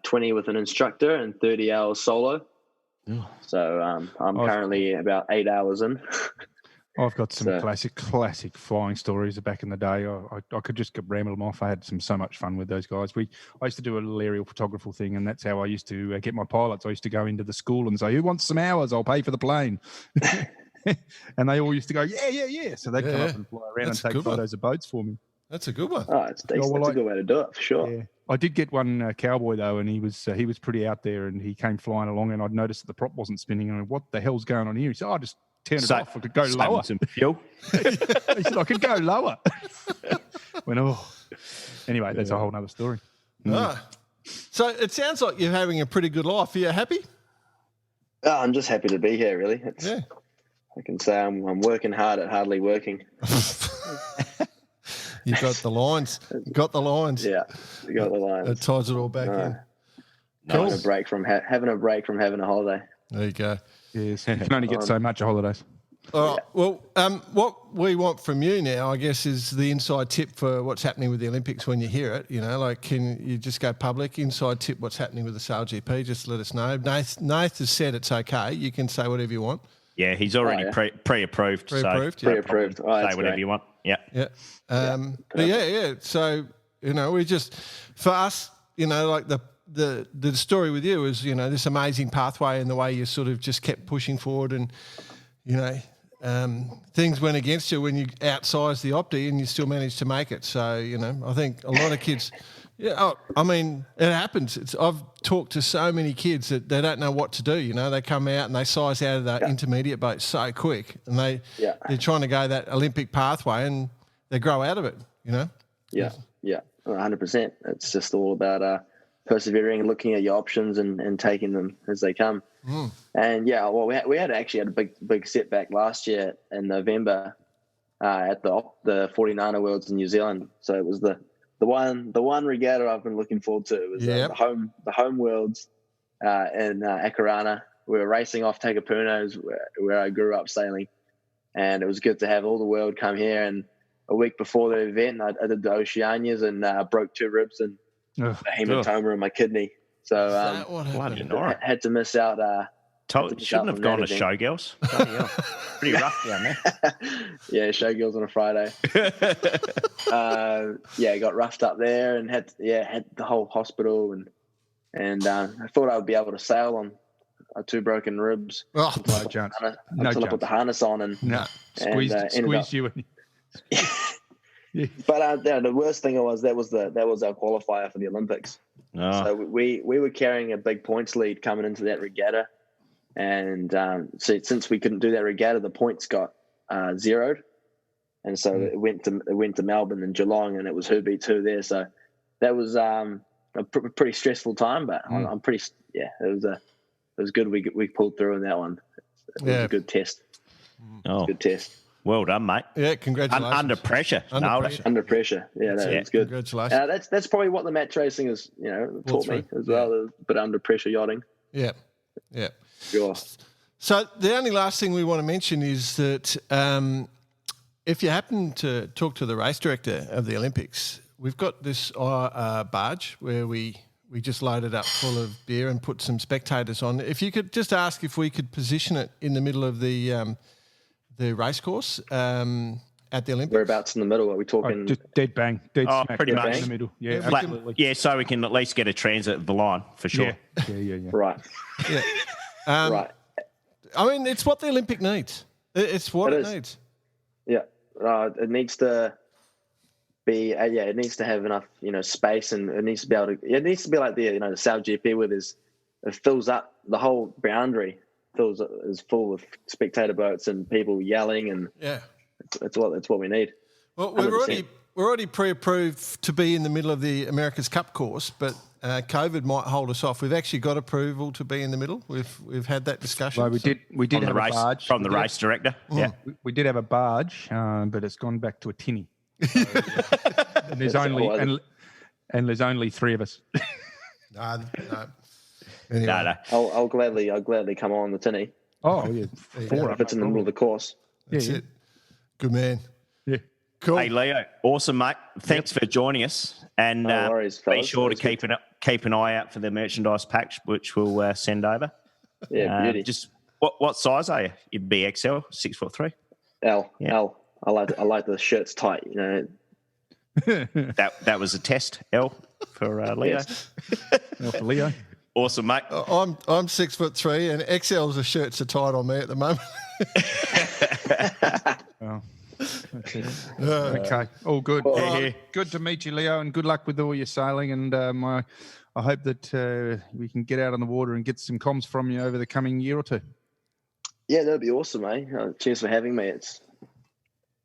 20 with an instructor, and 30 hours solo. Oh. So I'm currently about 8 hours in. I've got some classic flying stories of back in the day. I could just ramble them off. I had so much fun with those guys. I used to do a little aerial photography thing, and that's how I used to get my pilots. I used to go into the school and say, "Who wants some hours? I'll pay for the plane." And they all used to go, yeah. So they'd come up and fly around and take photos of boats for me. That's a good one. Oh, it's decent. That's a good way to do it, for sure. Yeah. I did get one cowboy, though, and he was pretty out there, and he came flying along, and I'd noticed that the prop wasn't spinning, and I went, what the hell's going on here? He said, I just turned it off. I could go lower. Some fuel. He said, I could go lower. Anyway, that's a whole other story. So it sounds like you're having a pretty good life. Are you happy? Oh, I'm just happy to be here, really. I can say I'm working hard at hardly working. You got the lines. Yeah, you got the lines. It ties it all back in. Having a break from having a holiday. There you go. Yes, you can only get so much of holidays. All right. Well, what we want from you now, I guess, is the inside tip for what's happening with the Olympics when you hear it. You know, like, can you just go public, inside tip what's happening with the SailGP? Just let us know. Nath has said it's okay. You can say whatever you want. Yeah, he's already pre-approved. Pre-approved, so yeah. Pre-approved. Say whatever you want. Yeah. Yeah. But yeah. So, you know, we just, for us, you know, like the story with you is, you know, this amazing pathway and the way you sort of just kept pushing forward and, you know, things went against you when you outsized the Opti and you still managed to make it. So, you know, I think a lot of kids, I mean, it happens. I've talked to so many kids that they don't know what to do. You know, they come out and they size out of that intermediate boat so quick and they're trying to go that Olympic pathway and they grow out of it, you know? Yeah, 100%. It's just all about persevering, looking at your options and taking them as they come. And we had a big setback last year in November at the 49er Worlds in New Zealand. So it was the one regatta I've been looking forward to. It was the home Worlds in Akarana. We were racing off Takapunos where I grew up sailing, and it was good to have all the world come here. And a week before the event, I did the Oceanias and broke 2 ribs and a hematoma in my kidney. So had to miss out. Shouldn't have gone to Showgirls. Pretty rough down there. Yeah, Showgirls on a Friday. Got roughed up there and had the whole hospital and I thought I would be able to sail on 2 broken ribs. Oh, no chance. Until I put the harness on and squeezed you in. But the worst thing was that was our qualifier for the Olympics. Oh. So we were carrying a big points lead coming into that regatta, and since we couldn't do that regatta, the points got zeroed, and so it went to Melbourne and Geelong, and it was who beats who there. So that was a pretty stressful time, but I'm pretty it was good. We pulled through in that one. It was a good test. Oh, good test. Well done, mate. Yeah, congratulations. Under pressure. Under pressure. Yeah, that's good. Congratulations. That's probably what the match racing has, taught me as well, but under pressure yachting. Yeah. Sure. So the only last thing we want to mention is that if you happen to talk to the race director of the Olympics, we've got this barge where we just loaded up full of beer and put some spectators on. If you could just ask if we could position it in the middle of the race course at the Olympics. Whereabouts in the middle? Are we talking? Just dead bang. Dead smack. Pretty much in the middle. Yeah, absolutely. Yeah, so we can at least get a transit of the line for sure. Yeah. Right. Yeah. Right. I mean, it's what the Olympic needs. It's what it needs. Yeah. It needs to be. It needs to have enough, space, and it needs to be able to. It needs to be like the SailGP where it fills up the whole boundary. Is full of spectator boats and people yelling, and it's what we need. Well, we're already pre-approved to be in the middle of the America's Cup course, but COVID might hold us off. We've actually got approval to be in the middle. We've had that discussion. Well, we did have a barge from the race director. Yeah, we did have a barge, but it's gone back to a tinny. So, and there's only 3 of us. No. Anyway. No. I'll gladly come on the tinny. Oh yeah, 4 if it's in the middle of the course. That's it. Good man. Yeah. Cool. Hey Leo, awesome mate. Thanks for joining us, and no worries, be sure to keep an eye out for the merchandise pack, which we'll send over. Yeah, beauty. Just what size are you? You'd be XL, 6'3". L. I like the shirts tight. That was a test. L for Leo. Yes. L for Leo. Awesome, mate. I'm 6'3", and XL's the shirts are tight on me at the moment. Well, that's it. Okay, all good. Good to meet you, Leo, and good luck with all your sailing. And I hope that we can get out on the water and get some comms from you over the coming year or 2. Yeah, that'd be awesome, mate. Cheers for having me. It's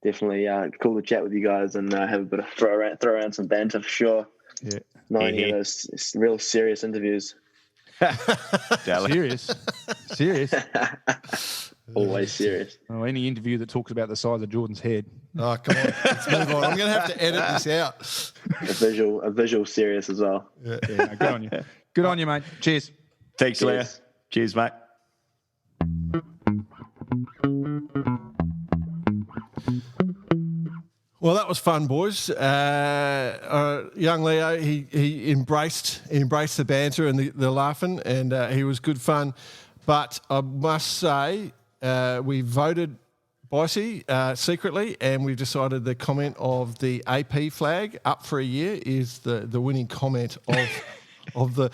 definitely cool to chat with you guys and have a bit of throw around some banter for sure. Yeah, knowing those real serious interviews. Serious. Always serious. Oh, any interview that talks about the size of Jordan's head. Oh, come on. Let's move on. I'm going to have to edit this out. A visual serious as well. Yeah, no, good on you. Good on you, mate. Cheers. Thanks, Leo. Cheers, mate. Well, that was fun, boys. Young Leo, he embraced the banter and the laughing, and he was good fun. But I must say, we voted Bicey secretly, and we've decided the comment of the AP flag up for a year is the winning comment of the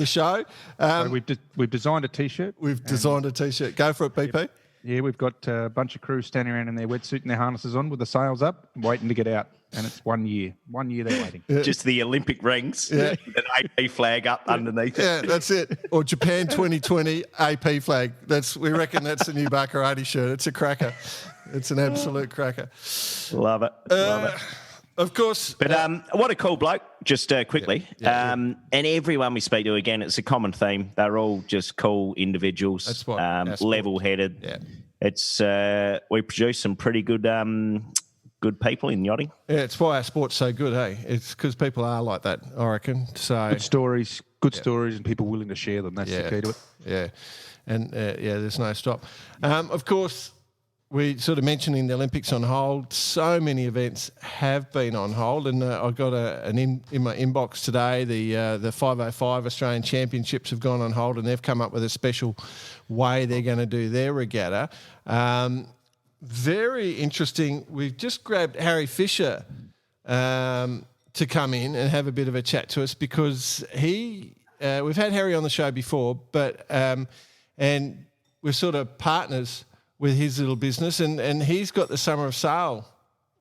show. So we've designed a T-shirt. We've designed a T-shirt. Go for it, BP. Yeah, we've got a bunch of crew standing around in their wetsuit and their harnesses on with the sails up, waiting to get out. And it's 1 year. 1 year they're waiting. Just the Olympic rings, an AP flag up underneath it. Yeah, that's it. Or Japan 2020 AP flag. We reckon that's the new Bacarati shirt. It's a cracker. It's an absolute cracker. Love it. Love it. Of course. But what a cool bloke, just quickly. And everyone we speak to, again, it's a common theme. They're all just cool individuals, That's what level-headed. Yeah. It's we produce some pretty good good people in yachting. Yeah, it's why our sport's so good, hey? It's because people are like that, I reckon. So Good stories, and people willing to share them. That's the key to it. Yeah. And, there's no stop. Of course, we sort of mentioning the Olympics on hold. So many events have been on hold, and I got in my inbox today. The 505 Australian Championships have gone on hold, and they've come up with a special way they're going to do their regatta. Very interesting. We've just grabbed Harry Fisher to come in and have a bit of a chat to us because we've had Harry on the show before, but and we're sort of partners with his little business, and he's got the Summer of Sail,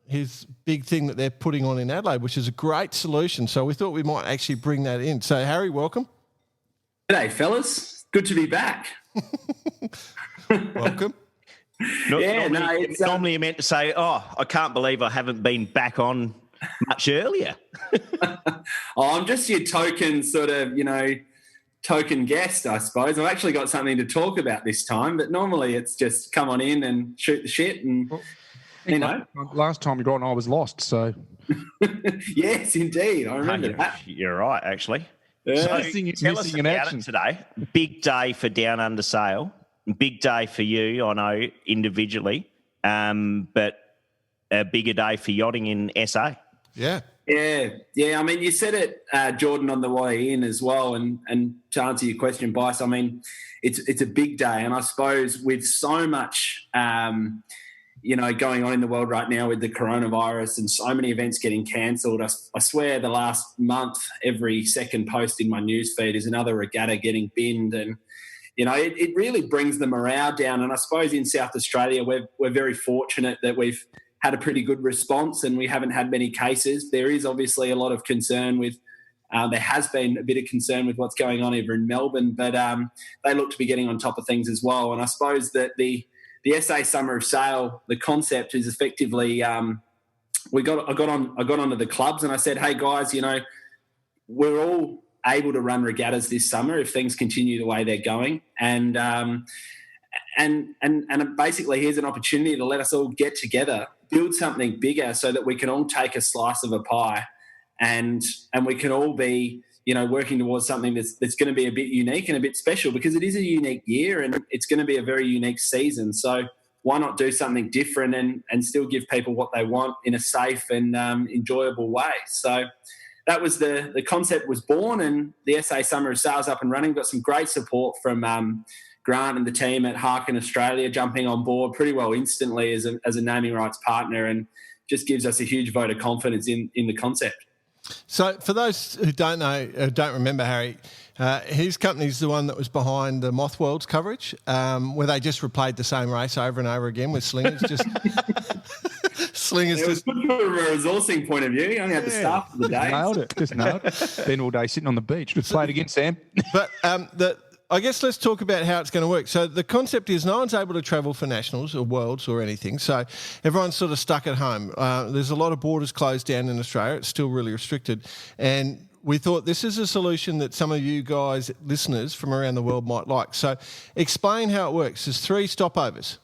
his big thing that they're putting on in Adelaide, which is a great solution. So we thought we might actually bring that in. So Harry, welcome. G'day, fellas. Good to be back. Welcome. Normally you meant to say, I can't believe I haven't been back on much earlier. I'm just your token token guest, I suppose. I've actually got something to talk about this time, but normally it's just come on in and shoot the shit and, Last time you got on, I was lost, so. Yes, indeed. I remember that. You're right, actually. Yeah. So tell us about it today. Big day for Down Under Sail. Big day for you, I know, individually, but a bigger day for yachting in SA. Yeah. Yeah. I mean, you said it, Jordan, on the way in as well. And to answer your question, Bice, I mean, it's a big day. And I suppose with so much, going on in the world right now with the coronavirus and so many events getting cancelled, I swear the last month, every second post in my newsfeed is another regatta getting binned. And, it really brings the morale down. And I suppose in South Australia, we're very fortunate that we've had a pretty good response and we haven't had many cases. There is obviously a lot of concern with, there has been a bit of concern with what's going on over in Melbourne, but they look to be getting on top of things as well. And I suppose that the SA Summer of Sail, the concept is effectively, I got onto the clubs and I said, hey guys, we're all able to run regattas this summer if things continue the way they're going. And basically here's an opportunity to let us all get together, build something bigger so that we can all take a slice of a pie and we can all be, working towards something that's going to be a bit unique and a bit special because it is a unique year and it's going to be a very unique season. So why not do something different and still give people what they want in a safe and enjoyable way? So that was the concept was born, and the SA Summer of Sail's up and running. Got some great support from Grant and the team at Harkin Australia jumping on board pretty well instantly as a naming rights partner, and just gives us a huge vote of confidence in the concept. So for those who don't know, don't remember Harry, his company's the one that was behind the Moth Worlds coverage, where they just replayed the same race over and over again with slingers. Slingers. It was good from a resourcing point of view. You only had the staff for the day. Just nailed it. Spend all day sitting on the beach. Let's play it again, Sam. But I guess let's talk about how it's going to work. So the concept is no one's able to travel for nationals or worlds or anything. So everyone's sort of stuck at home. There's a lot of borders closed down in Australia. It's still really restricted. And we thought this is a solution that some of you guys, listeners from around the world might like. So explain how it works. There's 3 stopovers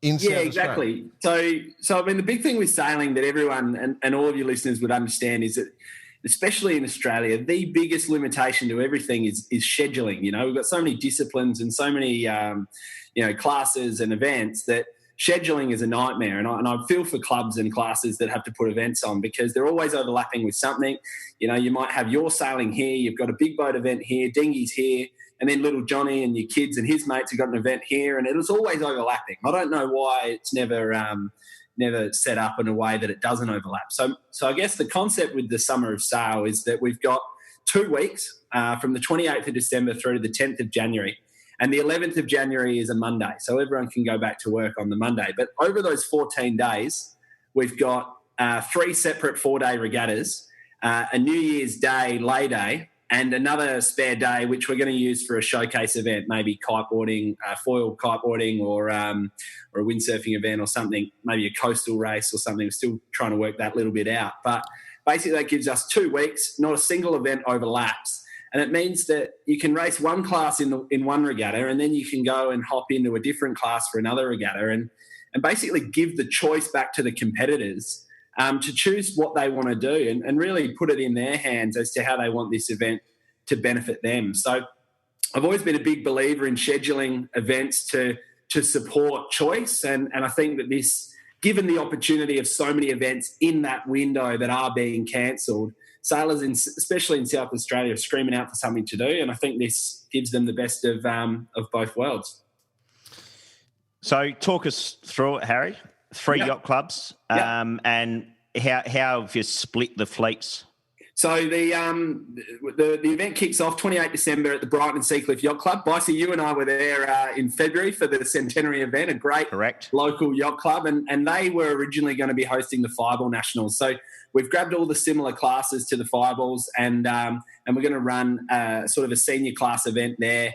in South exactly. Australia. So, I mean, the big thing with sailing that everyone and all of your listeners would understand is that, especially in Australia, the biggest limitation to everything is scheduling. We've got so many disciplines and so many, classes and events that scheduling is a nightmare. And I feel for clubs and classes that have to put events on because they're always overlapping with something. You know, you might have your sailing here, you've got a big boat event here, dinghies here, and then little Johnny and your kids and his mates have got an event here, and it was always overlapping. I don't know why it's never set up in a way that it doesn't overlap. So I guess the concept with the Summer of Sail is that we've got 2 weeks from the 28th of December through to the 10th of January. And the 11th of January is a Monday, so everyone can go back to work on the Monday. But over those 14 days, we've got 3 separate 4-day regattas, a New Year's Day lay day, and another spare day, which we're going to use for a showcase event, maybe kiteboarding, foil kiteboarding, or a windsurfing event or something, maybe a coastal race or something. We're still trying to work that little bit out. But basically that gives us 2 weeks, not a single event overlaps. And it means that you can race one class in one regatta, and then you can go and hop into a different class for another regatta and basically give the choice back to the competitors to choose what they want to do and really put it in their hands as to how they want this event to benefit them. So I've always been a big believer in scheduling events to support choice. And I think that this, given the opportunity of so many events in that window that are being cancelled, sailors, especially in South Australia, are screaming out for something to do, and I think this gives them the best of both worlds. So talk us through it, Harry. 3 yacht clubs, and how have you split the fleets? So the event kicks off 28 December at the Brighton and Seacliff Yacht Club. Bicey, you and I were there in February for the centenary event, a great local yacht club, and they were originally going to be hosting the Fireball Nationals. So we've grabbed all the similar classes to the Fireballs, and we're going to run sort of a senior class event there,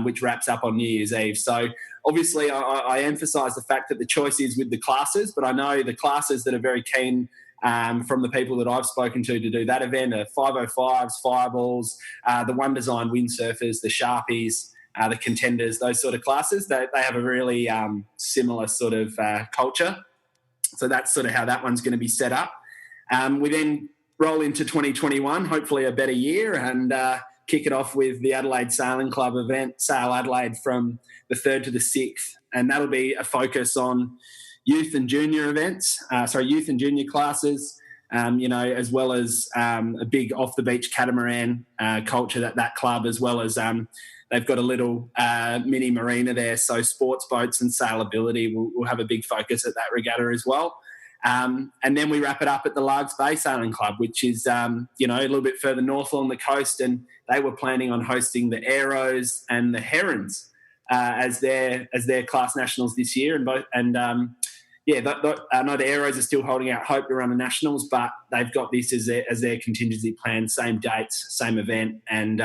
which wraps up on New Year's Eve. So obviously I emphasise the fact that the choice is with the classes, but I know the classes that are very keen from the people that I've spoken to do that event are 505s, Fireballs, the One Design windsurfers, the Sharpies, the Contenders, those sort of classes. They have a really similar sort of culture. So that's sort of how that one's going to be set up. We then roll into 2021, hopefully a better year, and kick it off with the Adelaide Sailing Club event, Sail Adelaide, from the 3rd to the 6th. And that'll be a focus on youth and junior youth and junior classes, as well as a big off-the-beach catamaran culture that club, as well as they've got a little mini marina there. So sports boats and sailability will have a big focus at that regatta as well. And then we wrap it up at the Largs Bay Sailing Club, which is, a little bit further north along the coast, and they were planning on hosting the Aeros and the Herons as their class nationals this year. I know the Aeros are still holding out hope to run the nationals, but they've got this as their contingency plan, same dates, same event, and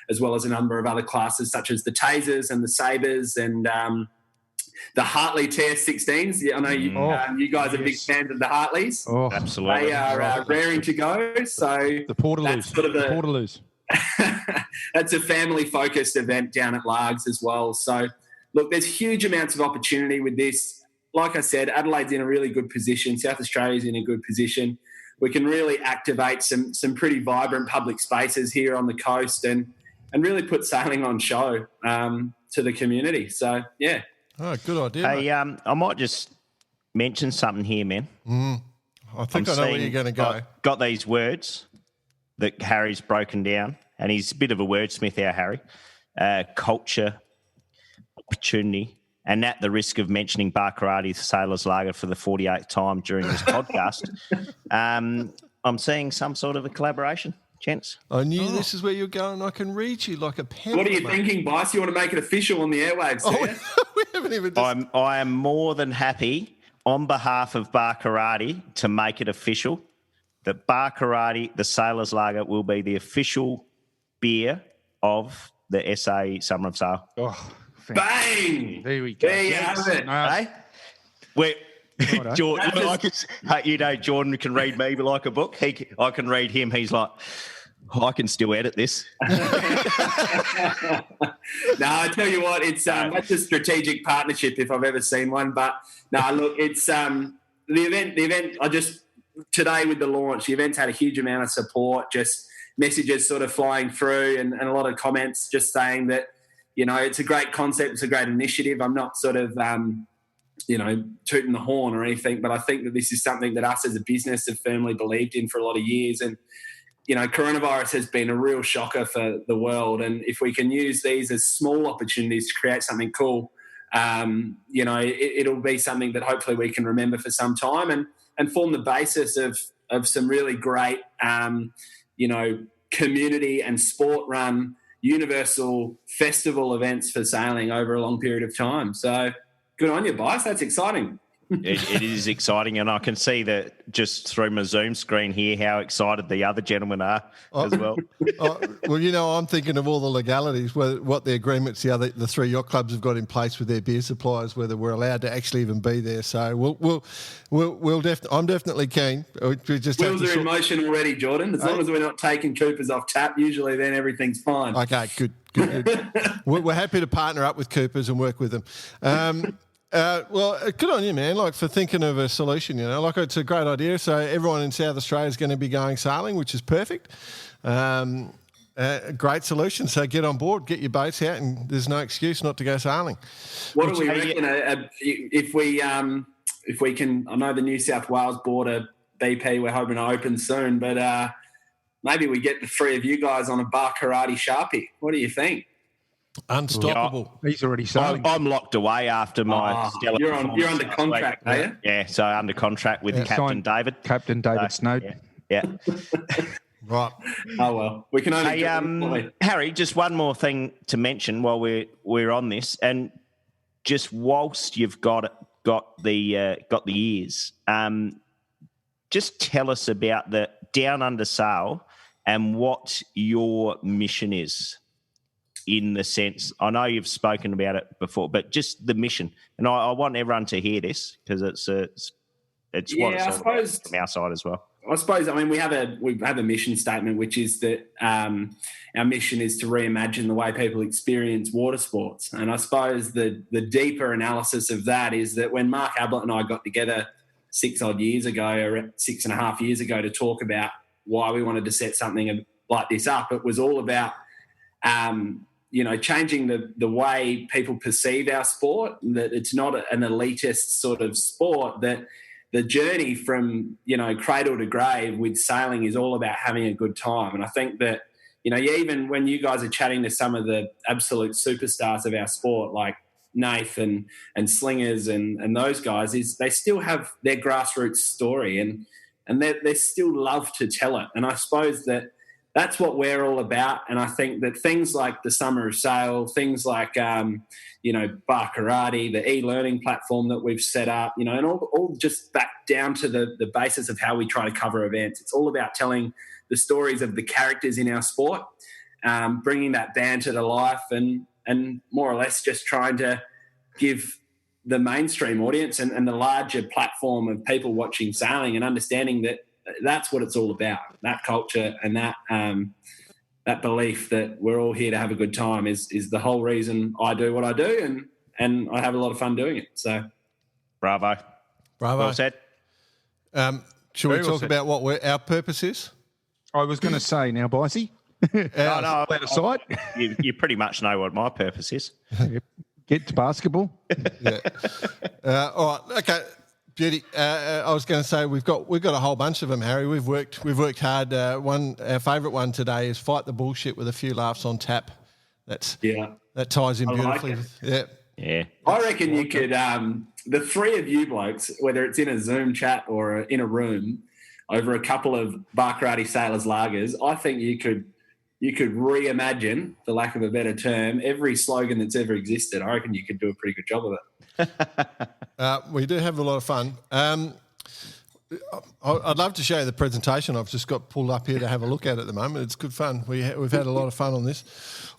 as well as a number of other classes such as the Tasers and the Sabres and the Hartley TS16s. Yeah, I know you guys are big fans of the Hartleys. Oh, absolutely. They are raring to go. So the Portaloos. Sort of the Portaloos. That's a family-focused event down at Largs as well. So, look, there's huge amounts of opportunity with this. Like I said, Adelaide's in a really good position. South Australia's in a good position. We can really activate some pretty vibrant public spaces here on the coast and really put sailing on show to the community. So, yeah. Oh, good idea. Hey, I might just mention something here, man. I think I know where you're going to go. I've got these words that Harry's broken down, and he's a bit of a wordsmith, our Harry. Culture, opportunity, and at the risk of mentioning Barkarati Sailors Lager for the 48th time during this podcast, I'm seeing some sort of a collaboration. Chance. I knew this is where you're going. I can read you like a pen. What are you thinking, Bice? You want to make it official on the airwaves? We haven't even. I am more than happy, on behalf of Barkarati, to make it official that Barkarati, the Sailors Lager, will be the official beer of the SA Summer of Sail. Oh, bang! There we go. There you have it. Hey? Jordan can read me like a book. I can read him. He's like, I can still edit this. No, I tell you what, it's that's a strategic partnership if I've ever seen one. But no, look, it's the event. Today with the launch, the event's had a huge amount of support. Just messages sort of flying through, and a lot of comments just saying that it's a great concept, it's a great initiative. I'm not sort of tooting the horn or anything, but I think that this is something that us as a business have firmly believed in for a lot of years. And, coronavirus has been a real shocker for the world. And if we can use these as small opportunities to create something cool, it'll be something that hopefully we can remember for some time and form the basis of some really great, community and sport-run universal festival events for sailing over a long period of time. So good on you, Bice. That's exciting. It is exciting, and I can see that just through my Zoom screen here how excited the other gentlemen are as well. Well, I'm thinking of all the legalities, what the agreements the three yacht clubs have got in place with their beer suppliers, whether we're allowed to actually even be there. So I'm definitely keen. We just wheels are in motion already, Jordan. As long as we're not taking Coopers off tap, usually then everything's fine. Okay, good. We're happy to partner up with Coopers and work with them. Well, good on you, man, for thinking of a solution, it's a great idea. So everyone in South Australia is going to be going sailing, which is perfect. Great solution. So get on board, get your boats out, and there's no excuse not to go sailing. What do we reckon if we can, I know the New South Wales border BP, we're hoping to open soon, but maybe we get the three of you guys on a bar karate Sharpie. What do you think? Unstoppable. He's already sailing. I'm locked away after my stellar You're under contract, are you? Yeah, so under contract with Captain David. Captain David Snowden. Yeah. Right. Oh, well. We can only... Harry, just one more thing to mention while we're on this, and just whilst you've got the ears, just tell us about the Down Under Sail and what your mission is. In the sense, I know you've spoken about it before, but just the mission, and I want everyone to hear this because it's what it's all about from our side as well. I suppose, we have a mission statement, which is that our mission is to reimagine the way people experience water sports. And I suppose the deeper analysis of that is that when Mark Ablett and I got together 6.5 years ago to talk about why we wanted to set something like this up, it was all about changing the way people perceive our sport, that it's not an elitist sort of sport, that the journey from, cradle to grave with sailing is all about having a good time. And I think that, even when you guys are chatting to some of the absolute superstars of our sport, like Nath and Slingers and those guys, is they still have their grassroots story and they still love to tell it. And I suppose that's what we're all about. And I think that things like the Summer of Sail, things like, Bar Karate, the e-learning platform that we've set up, and all just back down to the basis of how we try to cover events. It's all about telling the stories of the characters in our sport, bringing that banter to life and more or less just trying to give the mainstream audience and the larger platform of people watching sailing and understanding that that's what it's all about. That culture and that belief that we're all here to have a good time is the whole reason I do what I do, and I have a lot of fun doing it. So, bravo. Well said. Should we talk about what our purpose is? I was going to say now, Bicey. No, that aside. You pretty much know what my purpose is. Get to basketball. Yeah. All right. Okay. Beauty. I was going to say we've got a whole bunch of them, Harry. We've worked hard. Our favourite one today is fight the bullshit with a few laughs on tap. That ties in beautifully. Like yeah. I reckon you could the three of you blokes, whether it's in a Zoom chat or in a room over a couple of Bar Karate Sailors lagers, I think you could reimagine, for lack of a better term, every slogan that's ever existed. I reckon you could do a pretty good job of it. We do have a lot of fun. I'd love to show you the presentation. I've just got pulled up here to have a look at it at the moment. It's good fun. We've had a lot of fun on this.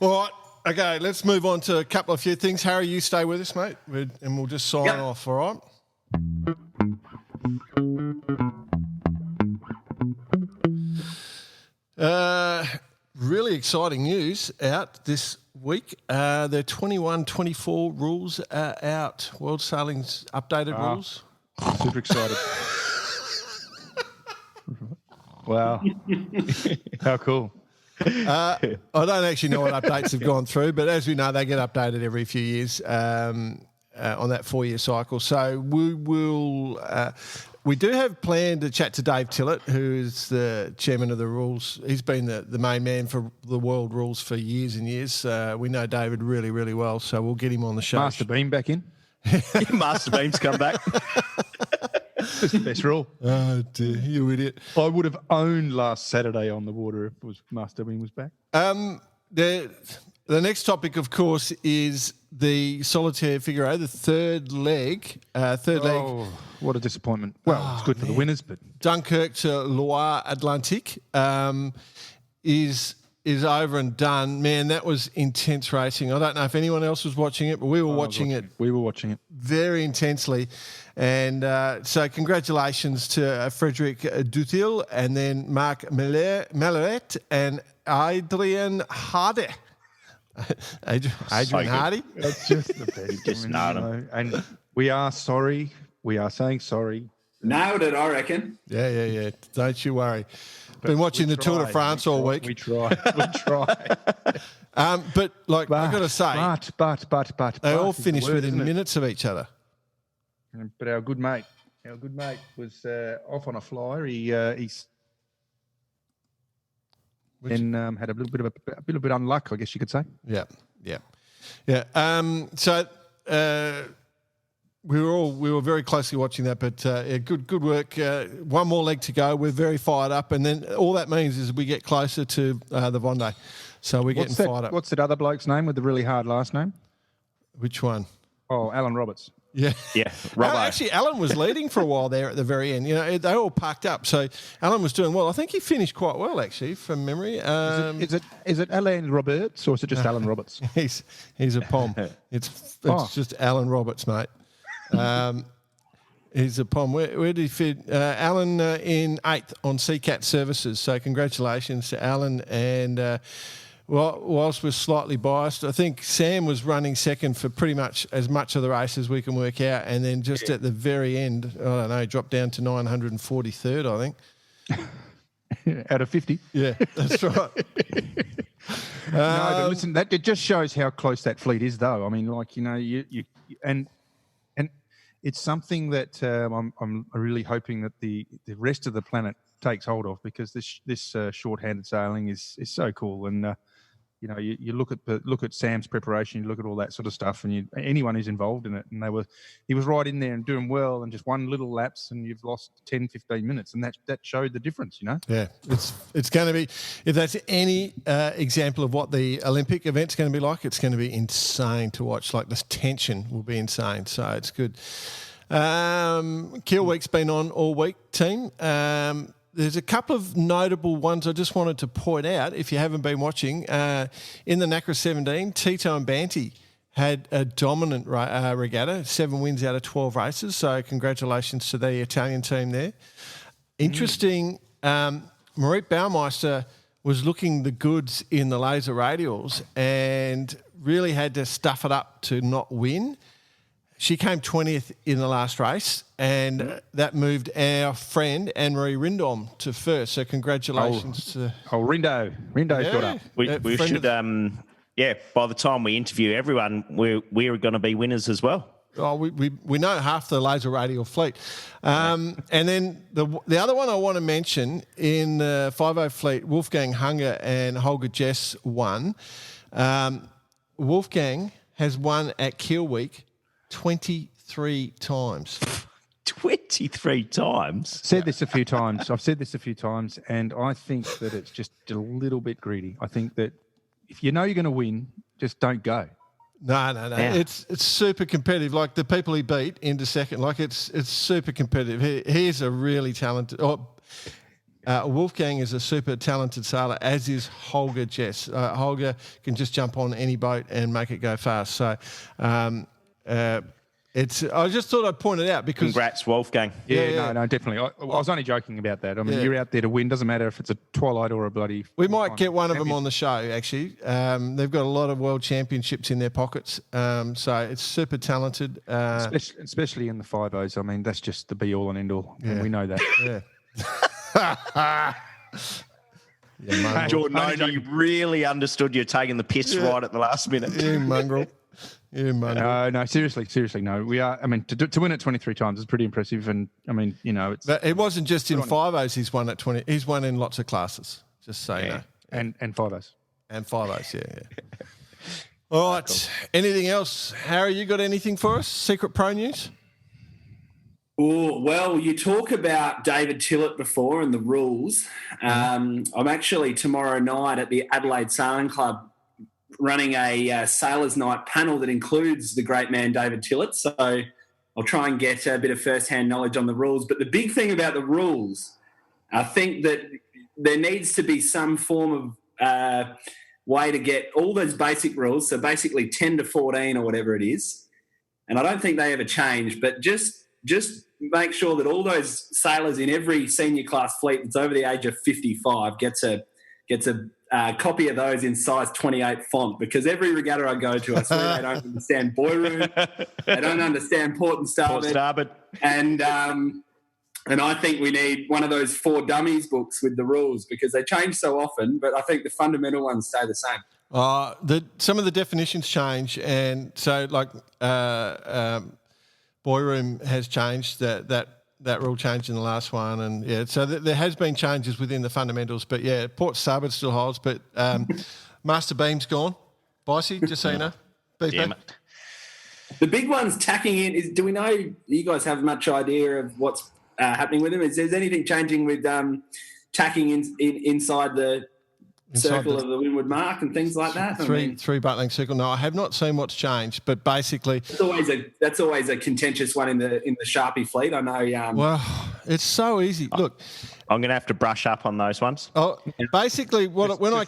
All right. Okay, let's move on to a few things. Harry, you stay with us, mate, and we'll just sign off, all right? Really exciting news out this week. The 21-24 rules are out. World Sailing's updated rules. Super excited. Wow. How cool. I don't actually know what updates have gone through, but as we know, they get updated every few years. on that 4-year cycle. So we will. We do have planned to chat to Dave Tillett, who is the chairman of the rules. He's been the main man for the world rules for years and years. We know David really, really well, so we'll get him on the show. Master Beam back in. Master Beam's come back. That's the best rule. Oh dear, you idiot! I would have owned last Saturday on the water if Master Beam was back. The next topic, of course, is the solitaire Figaro, the third leg. Oh, what a disappointment. Well, it's good for the winners, but Dunkirk to Loire Atlantique is over and done. Man, that was intense racing. I don't know if anyone else was watching it, but we were watching it. We were watching it very intensely. And so congratulations to Frederic Dutil and then Marc Melleret and Adrian Hardy. Adrian Hardy? That's just the best. Just and we are sorry. We are saying sorry. Nailed it, I reckon. Yeah. Don't you worry. Been watching the Tour de France all week. We try. But like I've got to say, but they all finished within minutes of each other. But our good mate was off on a flyer. He's then had a little bit of unluck, I guess you could say. Yeah. So we were very closely watching that, but good work. One more leg to go. We're very fired up, and then all that means is we get closer to the Vendée. So we're getting fired up. What's that other bloke's name with the really hard last name? Which one? Oh, Alan Roberts. Yeah. Robbo. Actually, Alan was leading for a while there at the very end. You know, they all parked up. So Alan was doing well. I think he finished quite well, actually, from memory. Is it Alan Roberts or is it just Alan Roberts? He's a pom. It's just Alan Roberts, mate. He's a pom. Where did he fit? Alan in 8th on CCAT Services. So congratulations to Alan. And whilst we're slightly biased, I think Sam was running second for pretty much as much of the race as we can work out. And then just at the very end, I don't know, dropped down to 943rd, I think. Out of 50. Yeah, that's right. No, but listen, it just shows how close that fleet is, though. I mean, like, you know, you and it's something that I'm really hoping that the rest of the planet takes hold of, because this short-handed sailing is so cool. And you know, you look at Sam's preparation, you look at all that sort of stuff, and anyone who's involved in it, and he was right in there and doing well, and just one little lapse and you've lost 10, 15 minutes, and that showed the difference, you know. Yeah, it's going to be, if that's any example of what the Olympic event's going to be like, it's going to be insane to watch. Like, this tension will be insane, so it's good. Kiel Week's been on all week, team. There's a couple of notable ones I just wanted to point out, if you haven't been watching. In the NACRA 17, Tito and Banti had a dominant regatta, 7 wins out of 12 races, so congratulations to the Italian team there. Interesting, Mariette Baumeister was looking the goods in the laser radials and really had to stuff it up to not win. She came 20th in the last race, and that moved our friend Anne-Marie Rindom to first. So congratulations to Rindo's got up. We should, by the time we interview everyone, we're going to be winners as well. Oh, we know half the laser radial fleet. And then the other one I want to mention in the 5.0 fleet, Wolfgang Hunger and Holger Jess won. Wolfgang has won at Kiel Week 23 times. 23 times? I've said this a few times, and I think that it's just a little bit greedy. I think that if you know you're going to win, just don't go. No. Yeah. It's super competitive. Like, the people he beat into second, like, it's super competitive. He is a really talented... Wolfgang is a super talented sailor, as is Holger Jess. Holger can just jump on any boat and make it go fast. So... I just thought I'd point it out because... Congrats, Wolfgang. Yeah, no, definitely. I was only joking about that. I mean, you're out there to win. Doesn't matter if it's a twilight or a bloody... We might get one of them on the show, actually. They've got a lot of world championships in their pockets. So it's super talented. Especially in the 5.0s. I mean, that's just the be-all and end-all. Yeah. And we know that. Yeah. Jordan, you really understood you're taking the piss right at the last minute. You mongrel. You money. No, seriously, no. We are. I mean, to win it 23 times is pretty impressive, and I mean, it's. But it wasn't just in 5-0s. He's won at 20. He's won in lots of classes. Just so you know. And 5-0s. And 5-0s, yeah. All right. Cool. Anything else, Harry? You got anything for us? Secret Pro news? Oh, well, you talk about David Tillett before and the rules. I'm actually tomorrow night at the Adelaide Sailing Club running a Sailors Night panel that includes the great man David Tillett. So I'll try and get a bit of first-hand knowledge on the rules. But the big thing about the rules, I think that there needs to be some form of way to get all those basic rules, so basically 10 to 14 or whatever it is. And I don't think they ever change, but just make sure that all those sailors in every senior class fleet that's over the age of 55 gets a copy of those in size 28 font, because every regatta I go to, I swear they don't understand buoy room, they don't understand port and starboard. And I think we need one of those 4 dummies books with the rules, because they change so often, but I think the fundamental ones stay the same. Some of the definitions change, and so like buoy room has changed. That rule changed in the last one, and so there has been changes within the fundamentals. But port starboard still holds, but master beam's gone. Bicey, just so you know. Yeah, the big one's tacking in. Do we know? Do you guys have much idea of what's happening with them? Is there anything changing with tacking inside the circle of the windward mark and things like that? Three butt length circle. No, I have not seen what's changed, but basically that's always a contentious one in the Sharpie fleet. I know. Well, it's so easy. Look, I'm going to have to brush up on those ones. Oh, basically, when I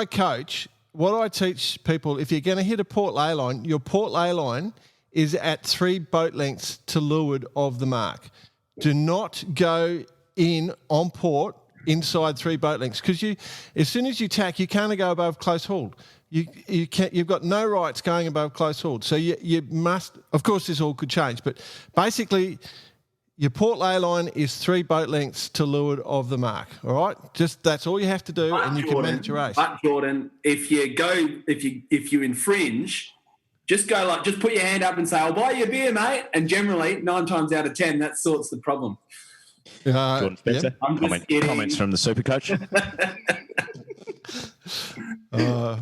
coach, what I teach people: if you're going to hit a port ley line, your port ley line is at 3 boat lengths to leeward of the mark. Do not go in on port inside 3 boat lengths, because as soon as you tack, you can't go above close hauled. You've got no rights going above close hauled. So you must, of course, this all could change, but basically your port ley line is 3 boat lengths to leeward of the mark. All right, that's all you have to do, and you can manage your race. But Jordan, if you infringe, just put your hand up and say, "I'll buy you a beer, mate." And generally, 9 times out of 10, that sorts the problem. Jordan Spencer. Comments from the super coach.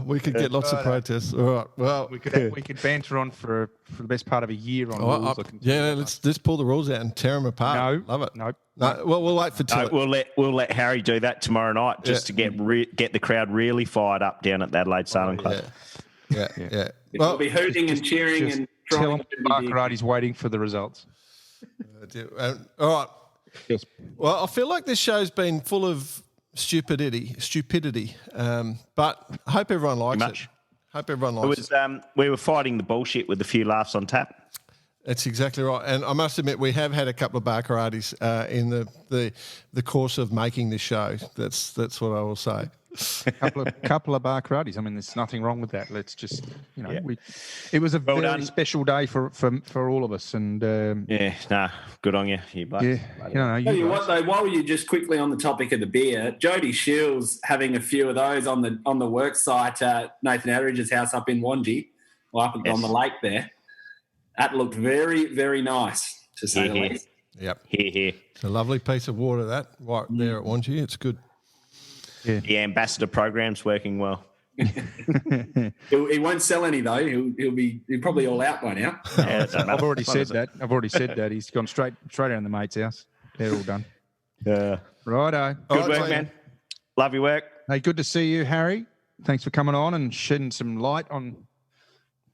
We could get lots of protests. All right. Well, we could banter on for the best part of a year on rules. Let's pull the rules out and tear them apart. No, love it. No. Well, we'll wait for Tillett. We'll let Harry do that tomorrow night, just to get the crowd really fired up down at the Adelaide Sailing Club. Yeah. We'll be hooting and cheering and tell him Barkarati's waiting for the results. All right. Yes. Well, I feel like this show's been full of stupidity, but I hope everyone likes it. Hope everyone likes it. We were fighting the bullshit with a few laughs on tap. That's exactly right. And I must admit, we have had a couple of Barkaratis in the course of making this show. That's what I will say. couple of Barkaratis. I mean, there's nothing wrong with that. Let's just, it was a very special day for all of us. And good on you. You blokes. While you just quickly on the topic of the beer, Jody Shields having a few of those on the work site at Nathan Atteridge's house up in Wangi, on the lake there. That looked very, very nice, to say the least. Yep. Here. It's a lovely piece of water, that, right there at Wangi. It's good. Yeah. The ambassador program's working well. He won't sell any though. He'll probably all out by now. I've already said that. He's gone straight around the mate's house. They're all done. Yeah. Righto. Good work, man. Love your work. Hey, good to see you, Harry. Thanks for coming on and shedding some light on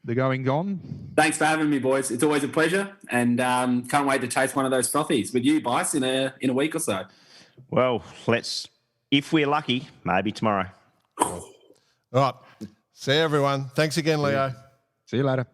the going gone. Thanks for having me, boys. It's always a pleasure, and can't wait to taste one of those frothies with you, Bice, in a week or so. Well, if we're lucky, maybe tomorrow. All right. See you, everyone. Thanks again, Leo. See you later.